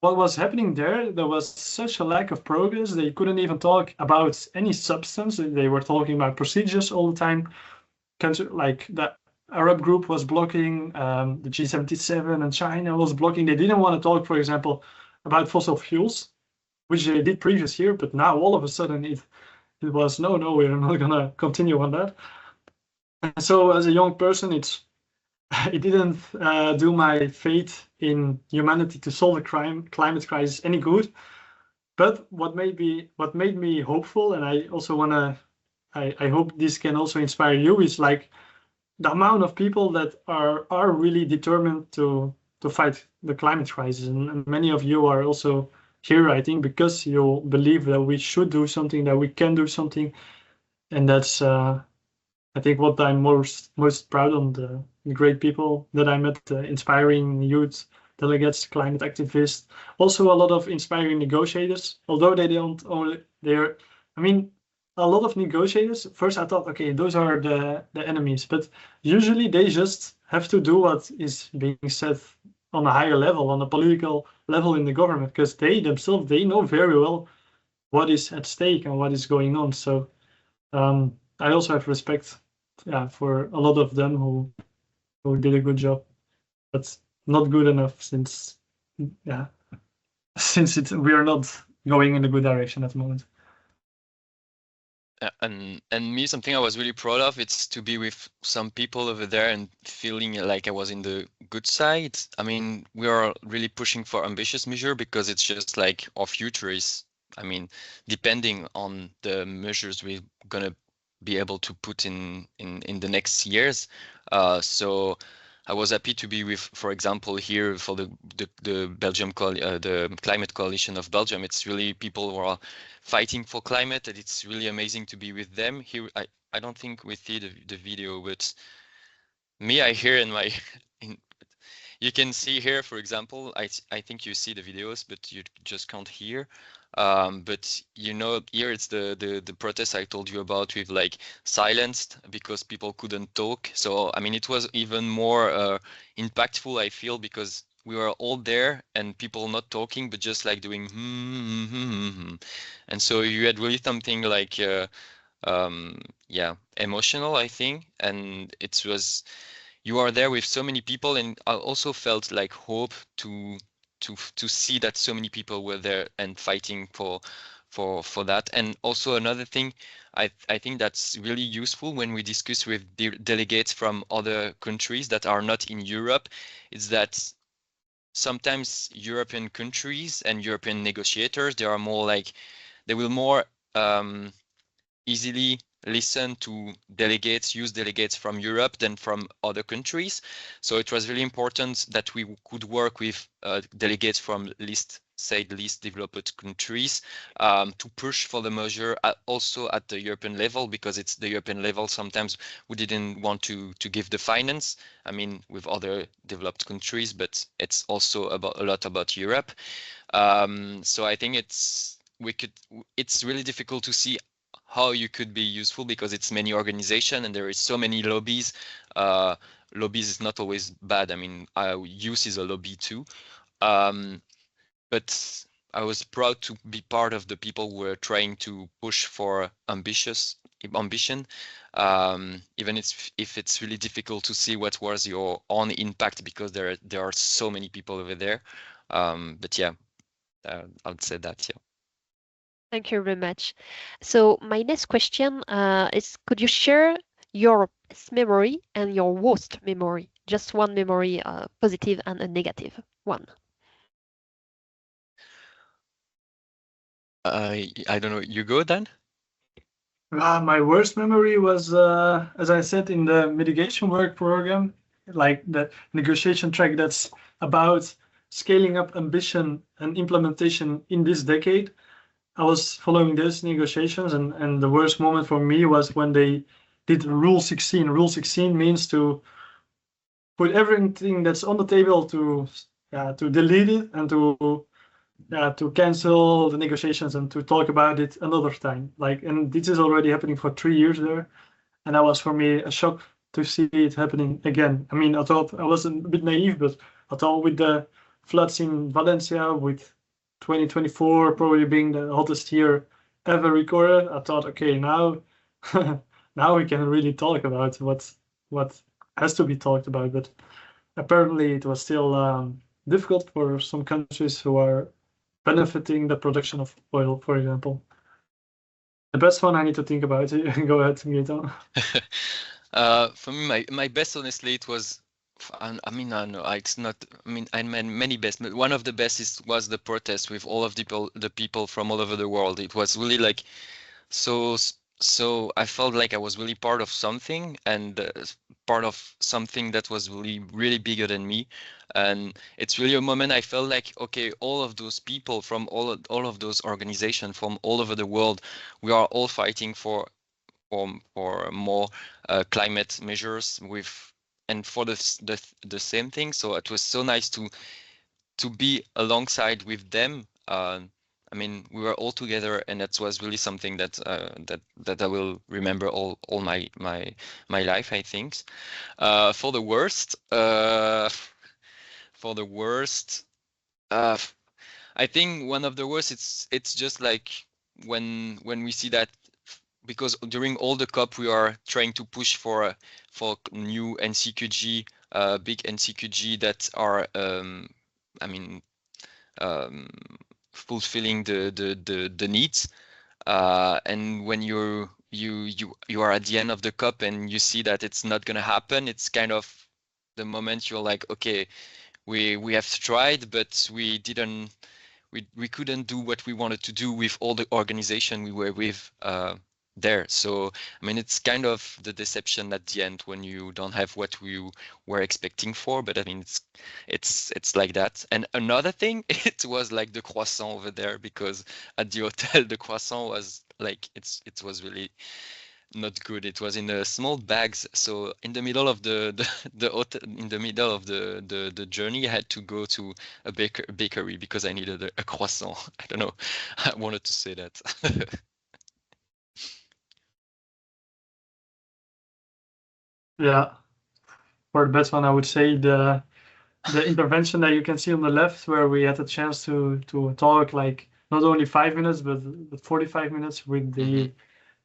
Speaker 2: what was happening there was such a lack of progress. They couldn't even talk about any substance. They were talking about procedures all the time. Like the Arab group was blocking, the G77 and China was blocking. They didn't want to talk, for example, about fossil fuels, which they did previous year, but now all of a sudden it was no, we're not gonna continue on that. And so as a young person, it's it didn't do my faith in humanity to solve the climate crisis any good. But what made me hopeful, and I also I hope this can also inspire you, is like the amount of people that are really determined to fight the climate crisis, and many of you are also here, I think, because you believe that we should do something, that we can do something, and that's I think what I'm most proud of, the great people that I met, inspiring youth delegates, climate activists, also a lot of inspiring negotiators, although they don't only, I mean, a lot of negotiators, first I thought, okay, those are the enemies, but usually they just have to do what is being said on a higher level, on a political level in the government, because they themselves, they know very well what is at stake and what is going on. So I also have respect, for a lot of them who did a good job, but not good enough since we are not going in a good direction at the moment.
Speaker 3: And me, something I was really proud of, it's to be with some people over there and feeling like I was in the good side. I mean, we are really pushing for ambitious measure because it's just like our future is, I mean, depending on the measures we're gonna be able to put in the next years. So I was happy to be with, for example, here for the Belgium the Climate Coalition of Belgium. It's really people who are fighting for climate, and it's really amazing to be with them. Here, I don't think we see the video, but me, I hear in my you can see here, for example, I think you see the videos, but you just can't hear. But you know, here it's the protest I told you about, with like silenced because people couldn't talk. So I mean, it was even more impactful, I feel, because we were all there and people not talking, but just like doing and so you had really something like emotional, I think, and it was, you are there with so many people, and I also felt like hope to see that so many people were there and fighting for that. And also another thing, I think that's really useful when we discuss with delegates from other countries that are not in Europe, is that sometimes European countries and European negotiators, they are more like, they will more easily listen to delegates, youth delegates from Europe than from other countries. So it was really important that we could work with delegates from least developed countries to push for the measure also at the European level, because it's the European level. Sometimes we didn't want to give the finance, I mean, with other developed countries, but it's also a lot about Europe. So I think it's really difficult to see how you could be useful, because it's many organizations and there is so many lobbies. Lobbies is not always bad. I mean, youth is a lobby too. But I was proud to be part of the people who were trying to push for ambition, even if it's really difficult to see what was your own impact, because there are so many people over there. But yeah, I'd say that, yeah.
Speaker 1: Thank you very much. So my next question is, could you share your best memory and your worst memory? Just one memory, positive and a negative one.
Speaker 3: I don't know. You go, Dan?
Speaker 2: My worst memory was, as I said, in the mitigation work program, like the negotiation track that's about scaling up ambition and implementation in this decade. I was following those negotiations, and the worst moment for me was when they did Rule 16. Rule 16 means to put everything that's on the table to delete it and to cancel the negotiations and to talk about it another time. Like, and this is already happening for 3 years there, and that was for me a shock to see it happening again. I mean, I thought I was a bit naive, but I thought with the floods in Valencia, with 2024 probably being the hottest year ever recorded, I thought, okay, now now we can really talk about what has to be talked about. But apparently it was still difficult for some countries who are benefiting the production of oil, for example. The best one I need to think about. Go ahead, Gaëtan.
Speaker 3: For me, my best, honestly, it was I mean, I know it's not. I mean, I meant many best, but one of the best was the protest with all of the people from all over the world. It was really like so I felt like I was really part of something, and part of something that was really bigger than me. And it's really a moment I felt like, okay, all of those people from all of those organizations from all over the world, we are all fighting for more climate measures and for the same thing. So it was so nice to be alongside with them. I mean, we were all together, and that was really something that I will remember all my life, I think. For the worst, I think one of the worst. It's just like when we see that, because during all the COP we are trying to push for new NCQG, big NCQG that are I mean fulfilling the needs, and when you are at the end of the COP and you see that it's not gonna happen, it's kind of the moment you're like, okay, we have tried, but we couldn't do what we wanted to do with all the organization we were with there. So I mean, it's kind of the deception at the end when you don't have what we were expecting for. But I mean, it's like that. And another thing, it was like the croissant over there, because at the hotel the croissant was like it was really not good. It was in the small bags. So in the middle of the hotel, in the middle of the journey, I had to go to a bakery because I needed a croissant. I don't know. I wanted to say that.
Speaker 2: Yeah, for the best one, I would say the intervention that you can see on the left, where we had a chance to talk like not only 5 minutes but 45 minutes with the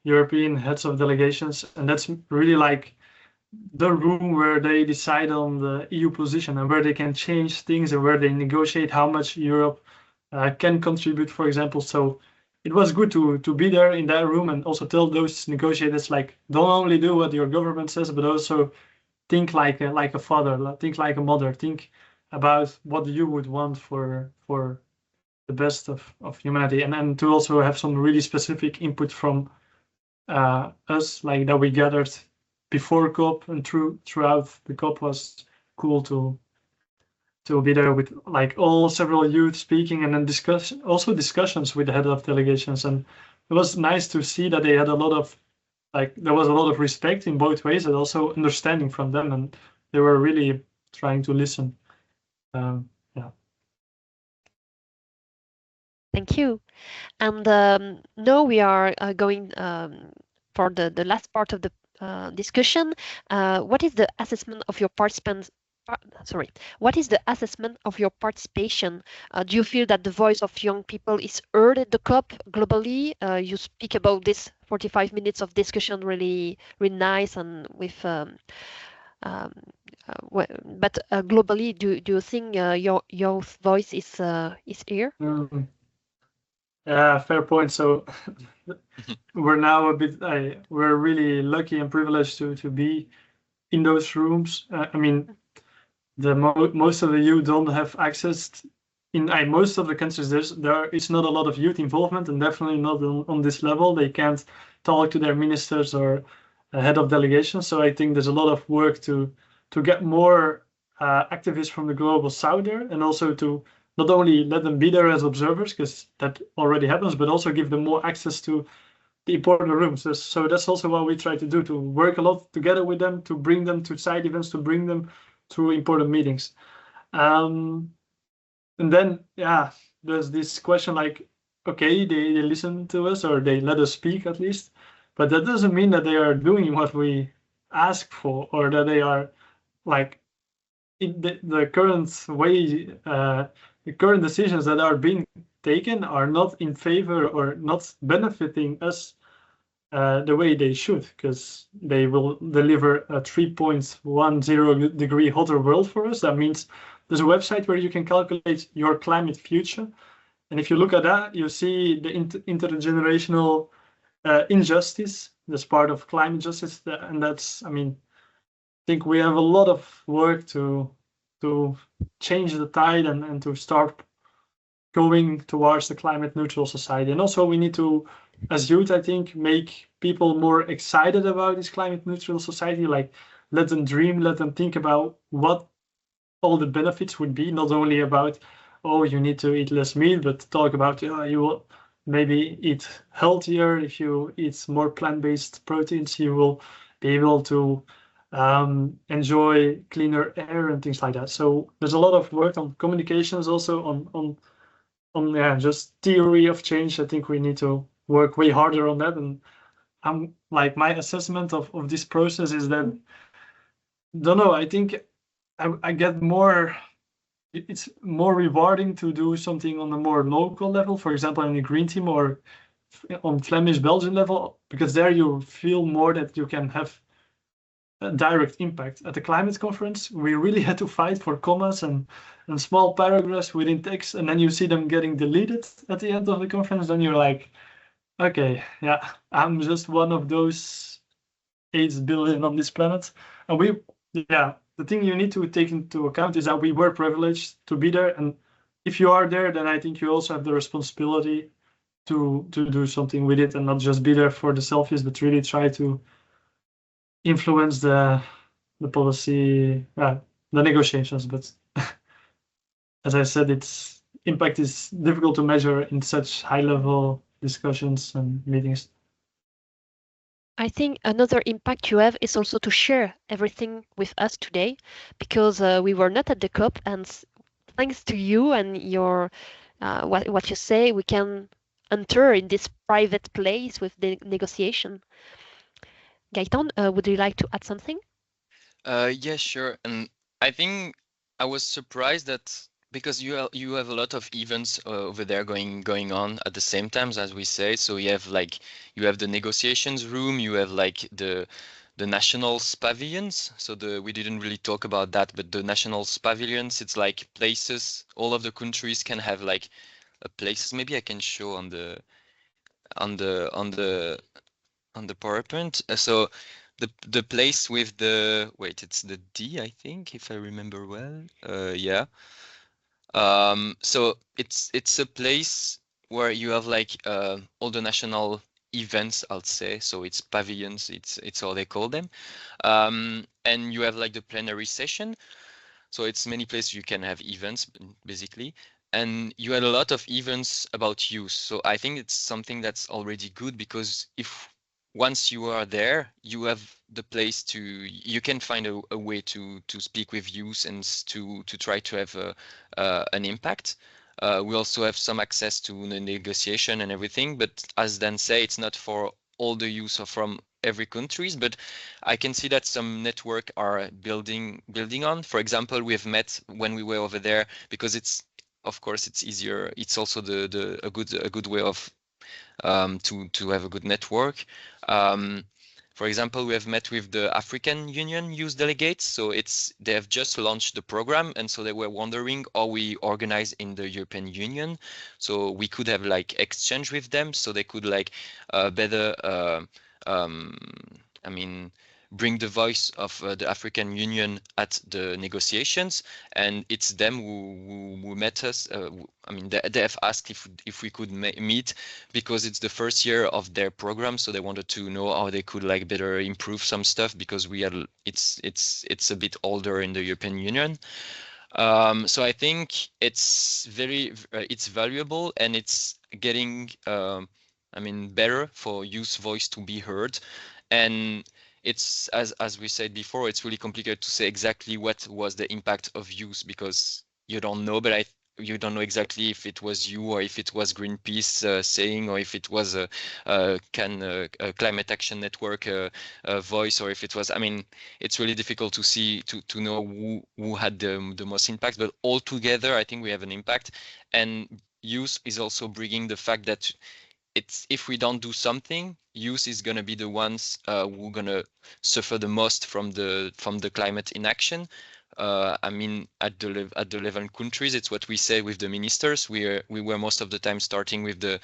Speaker 2: European heads of delegations, and that's really like the room where they decide on the EU position and where they can change things and where they negotiate how much Europe can contribute, for example. So it was good to be there in that room and also tell those negotiators, like, don't only do what your government says, but also think like a father, think like a mother, think about what you would want for the best of humanity, and then to also have some really specific input from us, like that we gathered before COP and throughout the COP. Was cool to be there with like all several youth speaking, and then discussions with the head of delegations. And it was nice to see that they had a lot of, like, there was a lot of respect in both ways and also understanding from them, and they were really trying to listen. Yeah.
Speaker 1: Thank you. And now we are going for the last part of the discussion. What is the assessment of your participants? Sorry, what is the assessment of your participation? Do you feel that the voice of young people is heard at the COP globally? You speak about this 45 minutes of discussion, really nice, and with but globally, do you think your voice is here?
Speaker 2: Yeah, fair point. So we're now a bit, we're really lucky and privileged to be in those rooms. I mean, most of the youth don't have access in most of the countries. There is not a lot of youth involvement, and definitely not on this level. They can't talk to their ministers or head of delegations. So I think there's a lot of work to get more activists from the global south there, and also to not only let them be there as observers, because that already happens, but also give them more access to the important rooms. So that's also what we try to do, to work a lot together with them, to bring them to side events, to bring them through important meetings. And then, yeah, there's this question like, okay, they listen to us, or they let us speak at least, but that doesn't mean that they are doing what we ask for, or that they are like in the current way, the current decisions that are being taken are not in favor or not benefiting us the way they should, because they will deliver a 3.10 degree hotter world for us. That means there's a website where you can calculate your climate future. And if you look at that, you see the intergenerational injustice. That's part of climate justice. And that's, I mean, think we have a lot of work to change the tide and to start going towards the climate neutral society. And also we need to, as youth, I think, make people more excited about this climate neutral society, like let them dream, let them think about what all the benefits would be, not only about, oh, you need to eat less meat, but talk about you will maybe eat healthier. If you eat more plant-based proteins, you will be able to enjoy cleaner air and things like that. So there's a lot of work on communications, also on just theory of change. I think we need to work way harder on that. And I'm like, my assessment of this process is that, don't know, I think I get more, it's more rewarding to do something on a more local level, for example, in the GreenTeam or on Flemish Belgian level, because there you feel more that you can have a direct impact. At the climate conference, we really had to fight for commas and small paragraphs within text, and then you see them getting deleted at the end of the conference, then you're like, okay, yeah, I'm just one of those 8 billion on this planet. And the thing you need to take into account is that we were privileged to be there, and if you are there, then I think you also have the responsibility to do something with it and not just be there for the selfies, but really try to influence the policy, the negotiations. But as I said, its impact is difficult to measure in such high-level discussions and meetings.
Speaker 1: I think another impact you have is also to share everything with us today, because we were not at the COP, and thanks to you and your what you say, we can enter in this private place with the negotiation. Gaëtan, would you like to add something?
Speaker 3: Yeah, sure. And I think I was surprised that because you have a lot of events over there going on at the same time, as we say. So you have the negotiations room, you have like the national pavilions. So we didn't really talk about that, but the national pavilions, it's like places. All of the countries can have like a places. Maybe I can show on the PowerPoint. So the place with the it's the D, I think, if I remember well. Yeah. So it's a place where you have like all the national events, I'll say. So it's pavilions. It's how they call them. And you have like the plenary session. So it's many places you can have events, basically. And you had a lot of events about youth. So I think it's something that's already good, because if once you are there, you have the place you can find a way to speak with youth and to try to have an impact. We also have some access to the negotiation and everything, but as Dan say, it's not for all the youth or from every countries, but I can see that some network are building on. For example, we have met when we were over there, because of course it's easier. It's also a good way of to have a good network. For example, we have met with the African Union Youth Delegates. So they have just launched the program, and so they were wondering how we organize in the European Union. So we could have like exchange with them, so they could like better bring the voice of the African Union at the negotiations, and it's them who met us. They have asked if we could meet, because it's the first year of their program, so they wanted to know how they could like better improve some stuff, because it's a bit older in the European Union. So I think it's valuable, and it's getting better for youth voice to be heard. And it's as we said before, it's really complicated to say exactly what was the impact of youth, because you don't know. But you don't know exactly if it was you, or if it was Greenpeace saying, or if it was a Climate Action Network voice, or if it was. It's really difficult to see to know who had the most impact. But all together, I think we have an impact. And youth is also bringing the fact that if we don't do something, youth is going to be the ones who are going to suffer the most from the climate inaction. At the level countries, it's what we say with the ministers. We were most of the time starting with the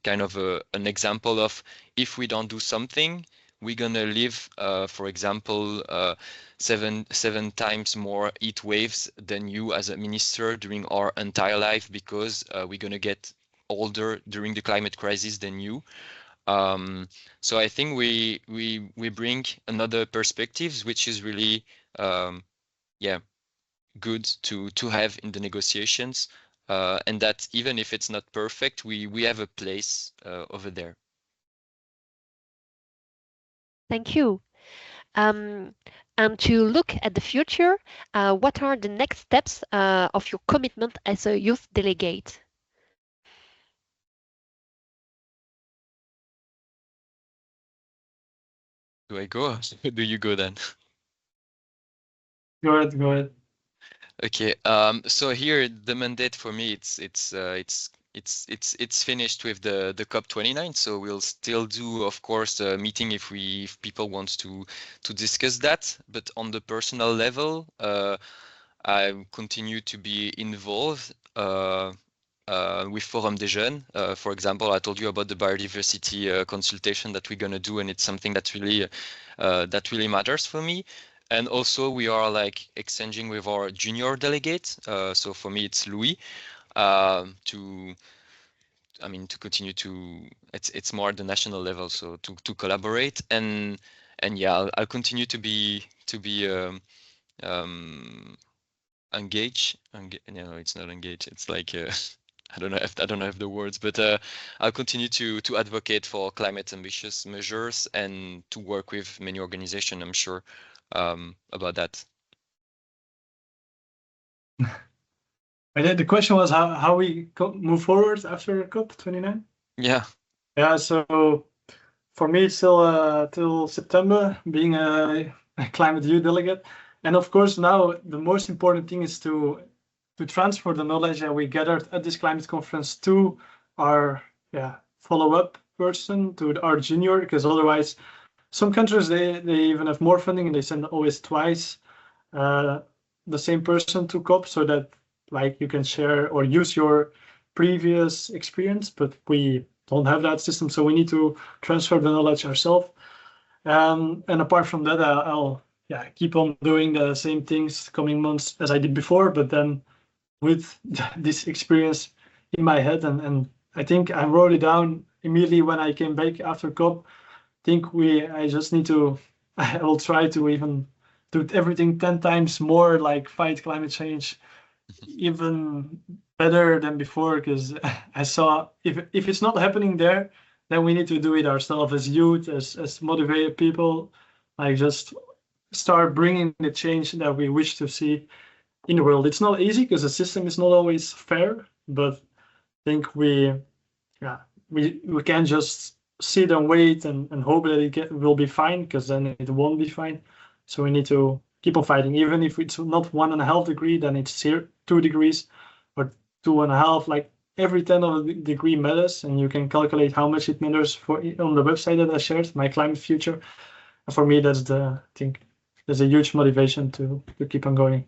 Speaker 3: kind of an example of, if we don't do something, we're gonna live, for example, 7 times more heat waves than you as a minister during our entire life, because we're gonna get older during the climate crisis than you. So I think we bring another perspectives, which is really yeah, good to have in the negotiations, and that even if it's not perfect, we have a place over there.
Speaker 1: Thank you. And to look at the future, what are the next steps of your commitment as a youth delegate?
Speaker 3: Do I go? Do you go then?
Speaker 2: Go ahead, go ahead.
Speaker 3: Okay. So here the mandate for me, it's finished with the COP29. So we'll still do, of course, a meeting if people want to discuss that. But on the personal level, I continue to be involved with Forum des Jeunes. For example, I told you about the biodiversity consultation that we're gonna do, and it's something that really matters for me. And also we are like exchanging with our junior delegate. So for me, it's Louis, to continue to, it's more at the national level. So to collaborate, and yeah, I'll continue to be engage. No, it's not engage. It's like I don't know if the words, but I'll continue to advocate for climate ambitious measures and to work with many organizations, I'm sure, about that.
Speaker 2: The question was how we move forward after COP29.
Speaker 3: Yeah.
Speaker 2: Yeah. So for me, it's still till September being a climate youth delegate, and of course now the most important thing is to transfer the knowledge that we gathered at this climate conference to our follow-up person, to our junior, because otherwise some countries they even have more funding and they send always twice the same person to COP, so that like you can share or use your previous experience, but we don't have that system, so we need to transfer the knowledge ourselves. And apart from that, I'll keep on doing the same things coming months as I did before, but then with this experience in my head, and I think I wrote it down immediately when I came back after COP. I just need to, I will try to even do everything 10 times more, like fight climate change even better than before, because I saw if it's not happening there, then we need to do it ourselves as youth, as motivated people, like just start bringing the change that we wish to see in the world. It's not easy because the system is not always fair, but I think we can't just sit and wait and hope that it will be fine, because then it won't be fine. So we need to keep on fighting. Even if it's not 1.5 degrees, then it's 2 degrees or 2.5. Like every 10 of a degree matters, and you can calculate how much it matters on the website that I shared, My Climate Future. And for me, that's I think there's a huge motivation to keep on going.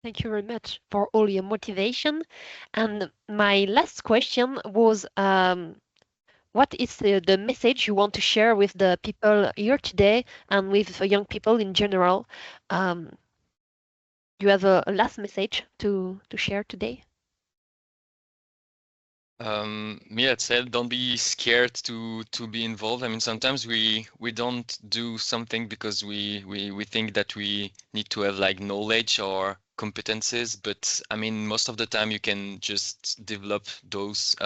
Speaker 1: Thank you very much for all your motivation. And my last question was, what is the message you want to share with the people here today and with young people in general? You have a last message to share today?
Speaker 3: Me, I'd say don't be scared to be involved. I mean, sometimes we don't do something because we think that we need to have like knowledge or competences, but I mean, most of the time you can just develop those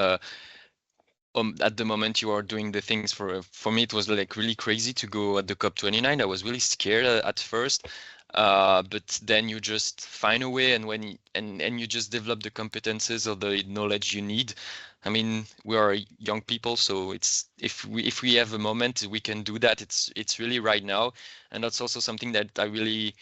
Speaker 3: at the moment you are doing the things. For me, it was like really crazy to go at the COP29. I was really scared at first, but then you just find a way, and you just develop the competences or the knowledge you need. I mean, we are young people, so it's if we have a moment, we can do that. It's really right now, and that's also something that I really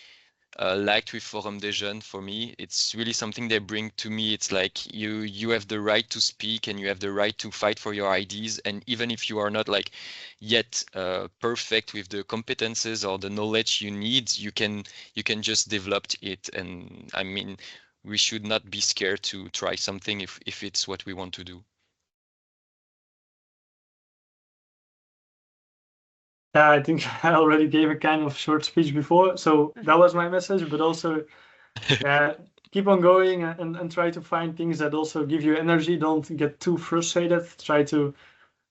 Speaker 3: liked with Forum des Jeunes. For me, it's really something they bring to me. It's like you have the right to speak and you have the right to fight for your ideas, and even if you are not like yet perfect with the competences or the knowledge you need, you can just develop it. And I mean, we should not be scared to try something if it's what we want to do.
Speaker 2: Yeah, I think I already gave a kind of short speech before, so that was my message, but also keep on going and try to find things that also give you energy. Don't get too frustrated. Try to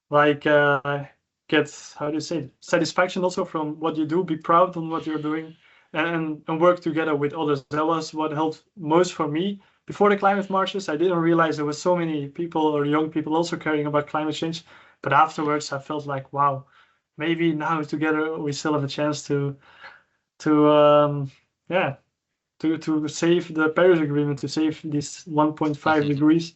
Speaker 2: get, how do you say it, satisfaction also from what you do. Be proud on what you're doing and work together with others. That was what helped most for me. Before the climate marches, I didn't realize there were so many people or young people also caring about climate change. But afterwards, I felt like, wow, maybe now together we still have a chance to save the Paris Agreement, to save these 1.5 degrees.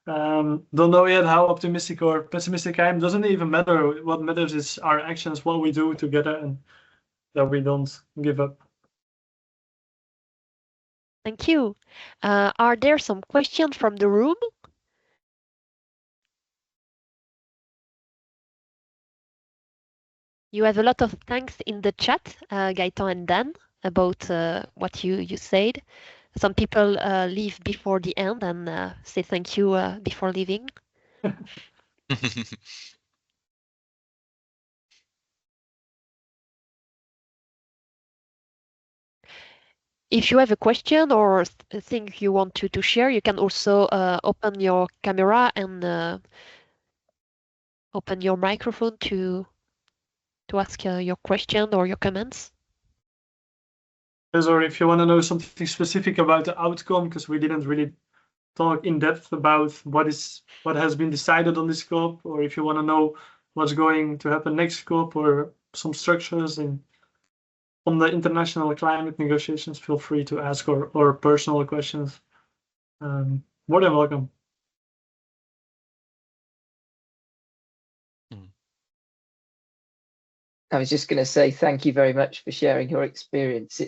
Speaker 2: Don't know yet how optimistic or pessimistic I am. Doesn't even matter. What matters is our actions, what we do together, and that we don't give up.
Speaker 1: Thank you. Are there some questions from the room? You have a lot of thanks in the chat, Gaëtan and Dan, about what you said. Some people leave before the end and say thank you before leaving. If you have a question or a thing you want to share, you can also open your camera and open your microphone to ask your question or your comments.
Speaker 2: Or if you want to know something specific about the outcome, because we didn't really talk in depth about what has been decided on this COP, or if you want to know what's going to happen next COP or some structures on the international climate negotiations, feel free to ask or personal questions. More than welcome.
Speaker 4: I was just going to say thank you very much for sharing your experience.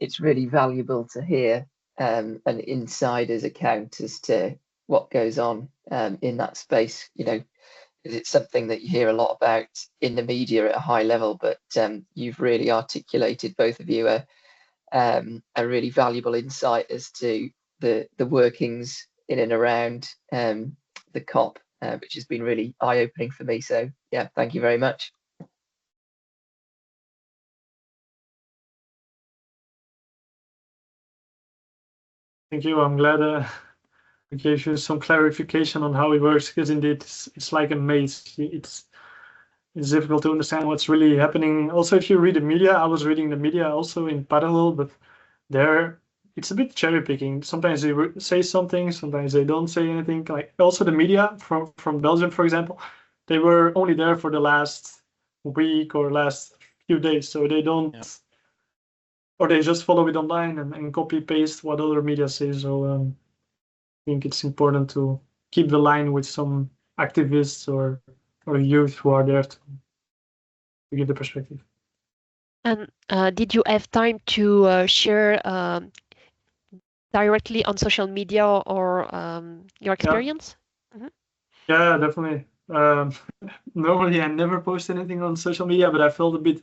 Speaker 4: It's really valuable to hear an insider's account as to what goes on in that space. You know, it's something that you hear a lot about in the media at a high level, but you've really articulated, both of you, a really valuable insight as to the workings in and around the COP, which has been really eye-opening for me. So yeah, thank you very much.
Speaker 2: Thank you. I'm glad I gave you some clarification on how it works, because indeed it's like a maze. It's difficult to understand what's really happening. Also, if you read the media, I was reading the media also in parallel, but there it's a bit cherry picking. Sometimes they say something, sometimes they don't say anything. Like also the media from Belgium, for example, they were only there for the last week or last few days, so they don't. Yeah. Or they just follow it online and copy paste what other media say. So I think it's important to keep the line with some activists or youth who are there to give the perspective.
Speaker 1: And did you have time to share directly on social media or your experience?
Speaker 2: Yeah, yeah, definitely. Normally I never post anything on social media, but I felt a bit.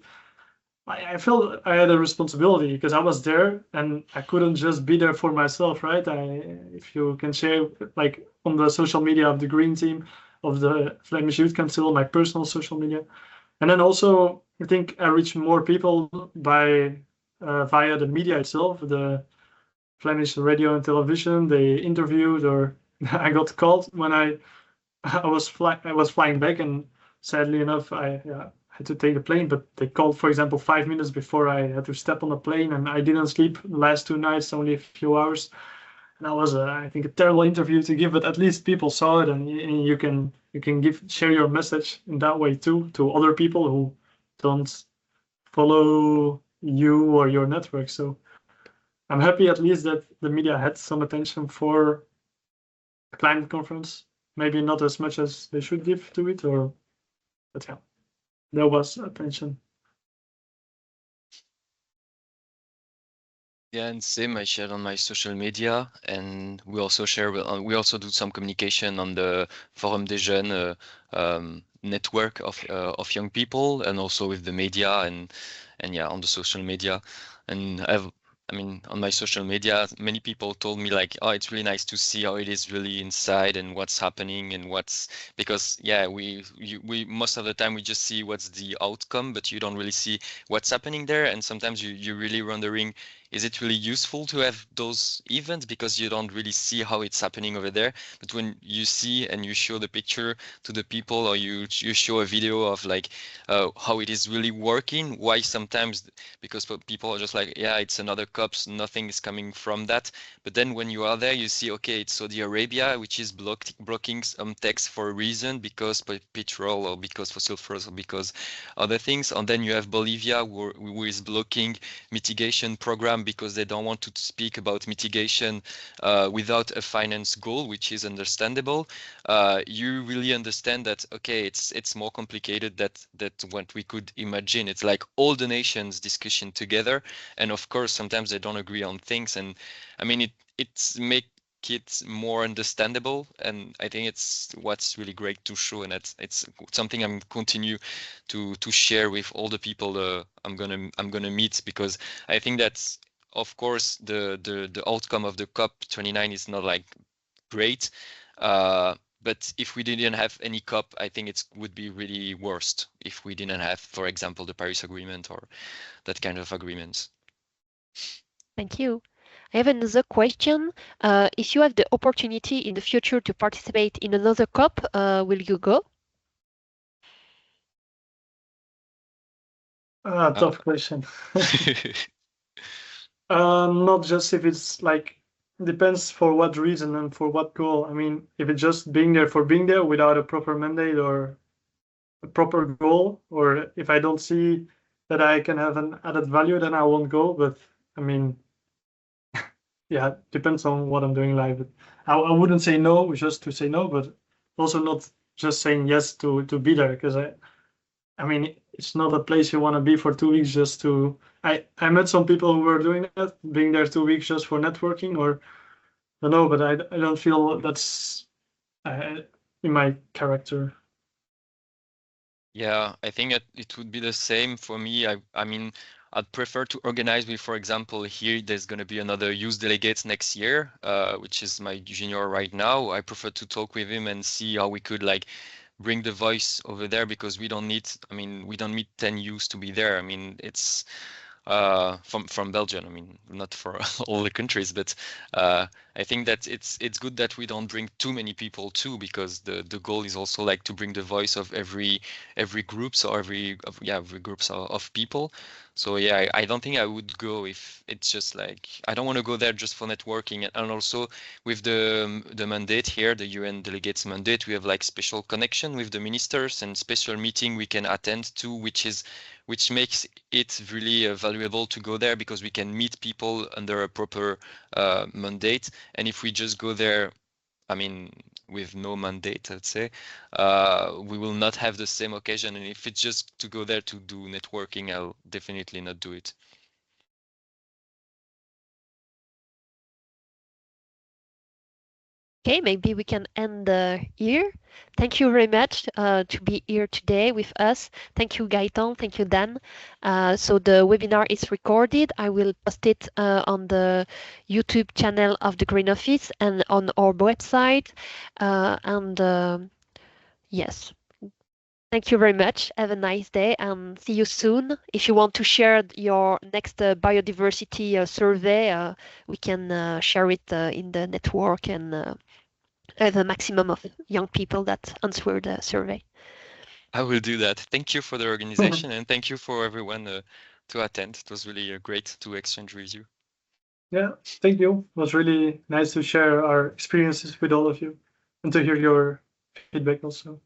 Speaker 2: I felt I had a responsibility because I was there and I couldn't just be there for myself, right? If you can share like on the social media of the GreenTeam, of the Flemish Youth Council, my personal social media. And then also I think I reach more people by via the media itself, the Flemish radio and television. They interviewed, or I got called when I was flying back, and sadly enough I had to take the plane, but they called, for example, 5 minutes before I had to step on the plane, and I didn't sleep the last 2 nights, only a few hours. And that was, I think, a terrible interview to give, but at least people saw it, and you can share your message in that way too to other people who don't follow you or your network. So I'm happy at least that the media had some attention for the climate conference. Maybe not as much as they should give to it, but yeah. There was attention.
Speaker 3: Yeah, and same, I shared on my social media, and we also share. We also do some communication on the Forum des Jeunes network of young people, and also with the media and yeah, on the social media. And I mean, on my social media, many people told me like, oh, it's really nice to see how it is really inside and what's happening and because yeah, we most of the time we just see what's the outcome, but you don't really see what's happening there. And sometimes you're really wondering, is it really useful to have those events because you don't really see how it's happening over there? But when you see and you show the picture to the people, or you show a video of like how it is really working, why sometimes, because people are just like, yeah, it's another COPs, nothing is coming from that. But then when you are there, you see, okay, it's Saudi Arabia, which is blocking some text for a reason, because petrol or because fossil fuels or because other things. And then you have Bolivia, who is blocking mitigation program because they don't want to speak about mitigation without a finance goal, which is understandable. You really understand that, okay, it's more complicated that what we could imagine. It's like all the nations discussion together, and of course sometimes they don't agree on things, and I mean it's make it more understandable, and I think it's what's really great to show, and it's something I'm continue to share with all the people I'm gonna meet, because I think that's, of course, the outcome of the COP29 is not like great, but if we didn't have any COP, I think it would be really worst if we didn't have, for example, the Paris Agreement or that kind of agreements.
Speaker 1: Thank you. I have another question. If you have the opportunity in the future to participate in another COP, will you go?
Speaker 2: Tough question. Not just if it's like, depends for what reason and for what goal. I mean, if it's just being there for being there without a proper mandate or a proper goal, or if I don't see that I can have an added value, then I won't go. But I mean, yeah, depends on what I'm doing live. I wouldn't say no just to say no, but also not just saying yes to be there, because I mean, it's not a place you want to be for 2 weeks just to. I met some people who were doing that, being there 2 weeks just for networking, or I don't know, but I don't feel that's in my character.
Speaker 3: Yeah, I think it would be the same for me. I mean, I'd prefer to organize with, for example, here there's going to be another youth delegate next year, which is my junior right now. I prefer to talk with him and see how we could like bring the voice over there, because we don't need, I mean, we don't need 10 youths to be there. I mean, it's from Belgium. I mean, not for all the countries, but I think that it's good that we don't bring too many people too, because the goal is also like to bring the voice of every groups or every groups of people. So yeah, I don't think I would go if it's just like, I don't want to go there just for networking. And also with the mandate here, the UN delegates mandate, we have like special connection with the ministers and special meeting we can attend to, which makes it really valuable to go there, because we can meet people under a proper mandate. And if we just go there, I mean, with no mandate, let's say, we will not have the same occasion. And if it's just to go there to do networking, I'll definitely not do it.
Speaker 1: Okay, maybe we can end here. Thank you very much to be here today with us. Thank you, Gaëtan. Thank you, Dan. So the webinar is recorded. I will post it on the YouTube channel of the Green Office and on our website. Yes. Thank you very much. Have a nice day and see you soon. If you want to share your next biodiversity survey, we can share it in the network and the maximum of young people that answer the survey.
Speaker 3: I will do that. Thank you for the organization and thank you for everyone to attend. It was really great to exchange with you.
Speaker 2: Yeah, thank you. It was really nice to share our experiences with all of you and to hear your feedback also.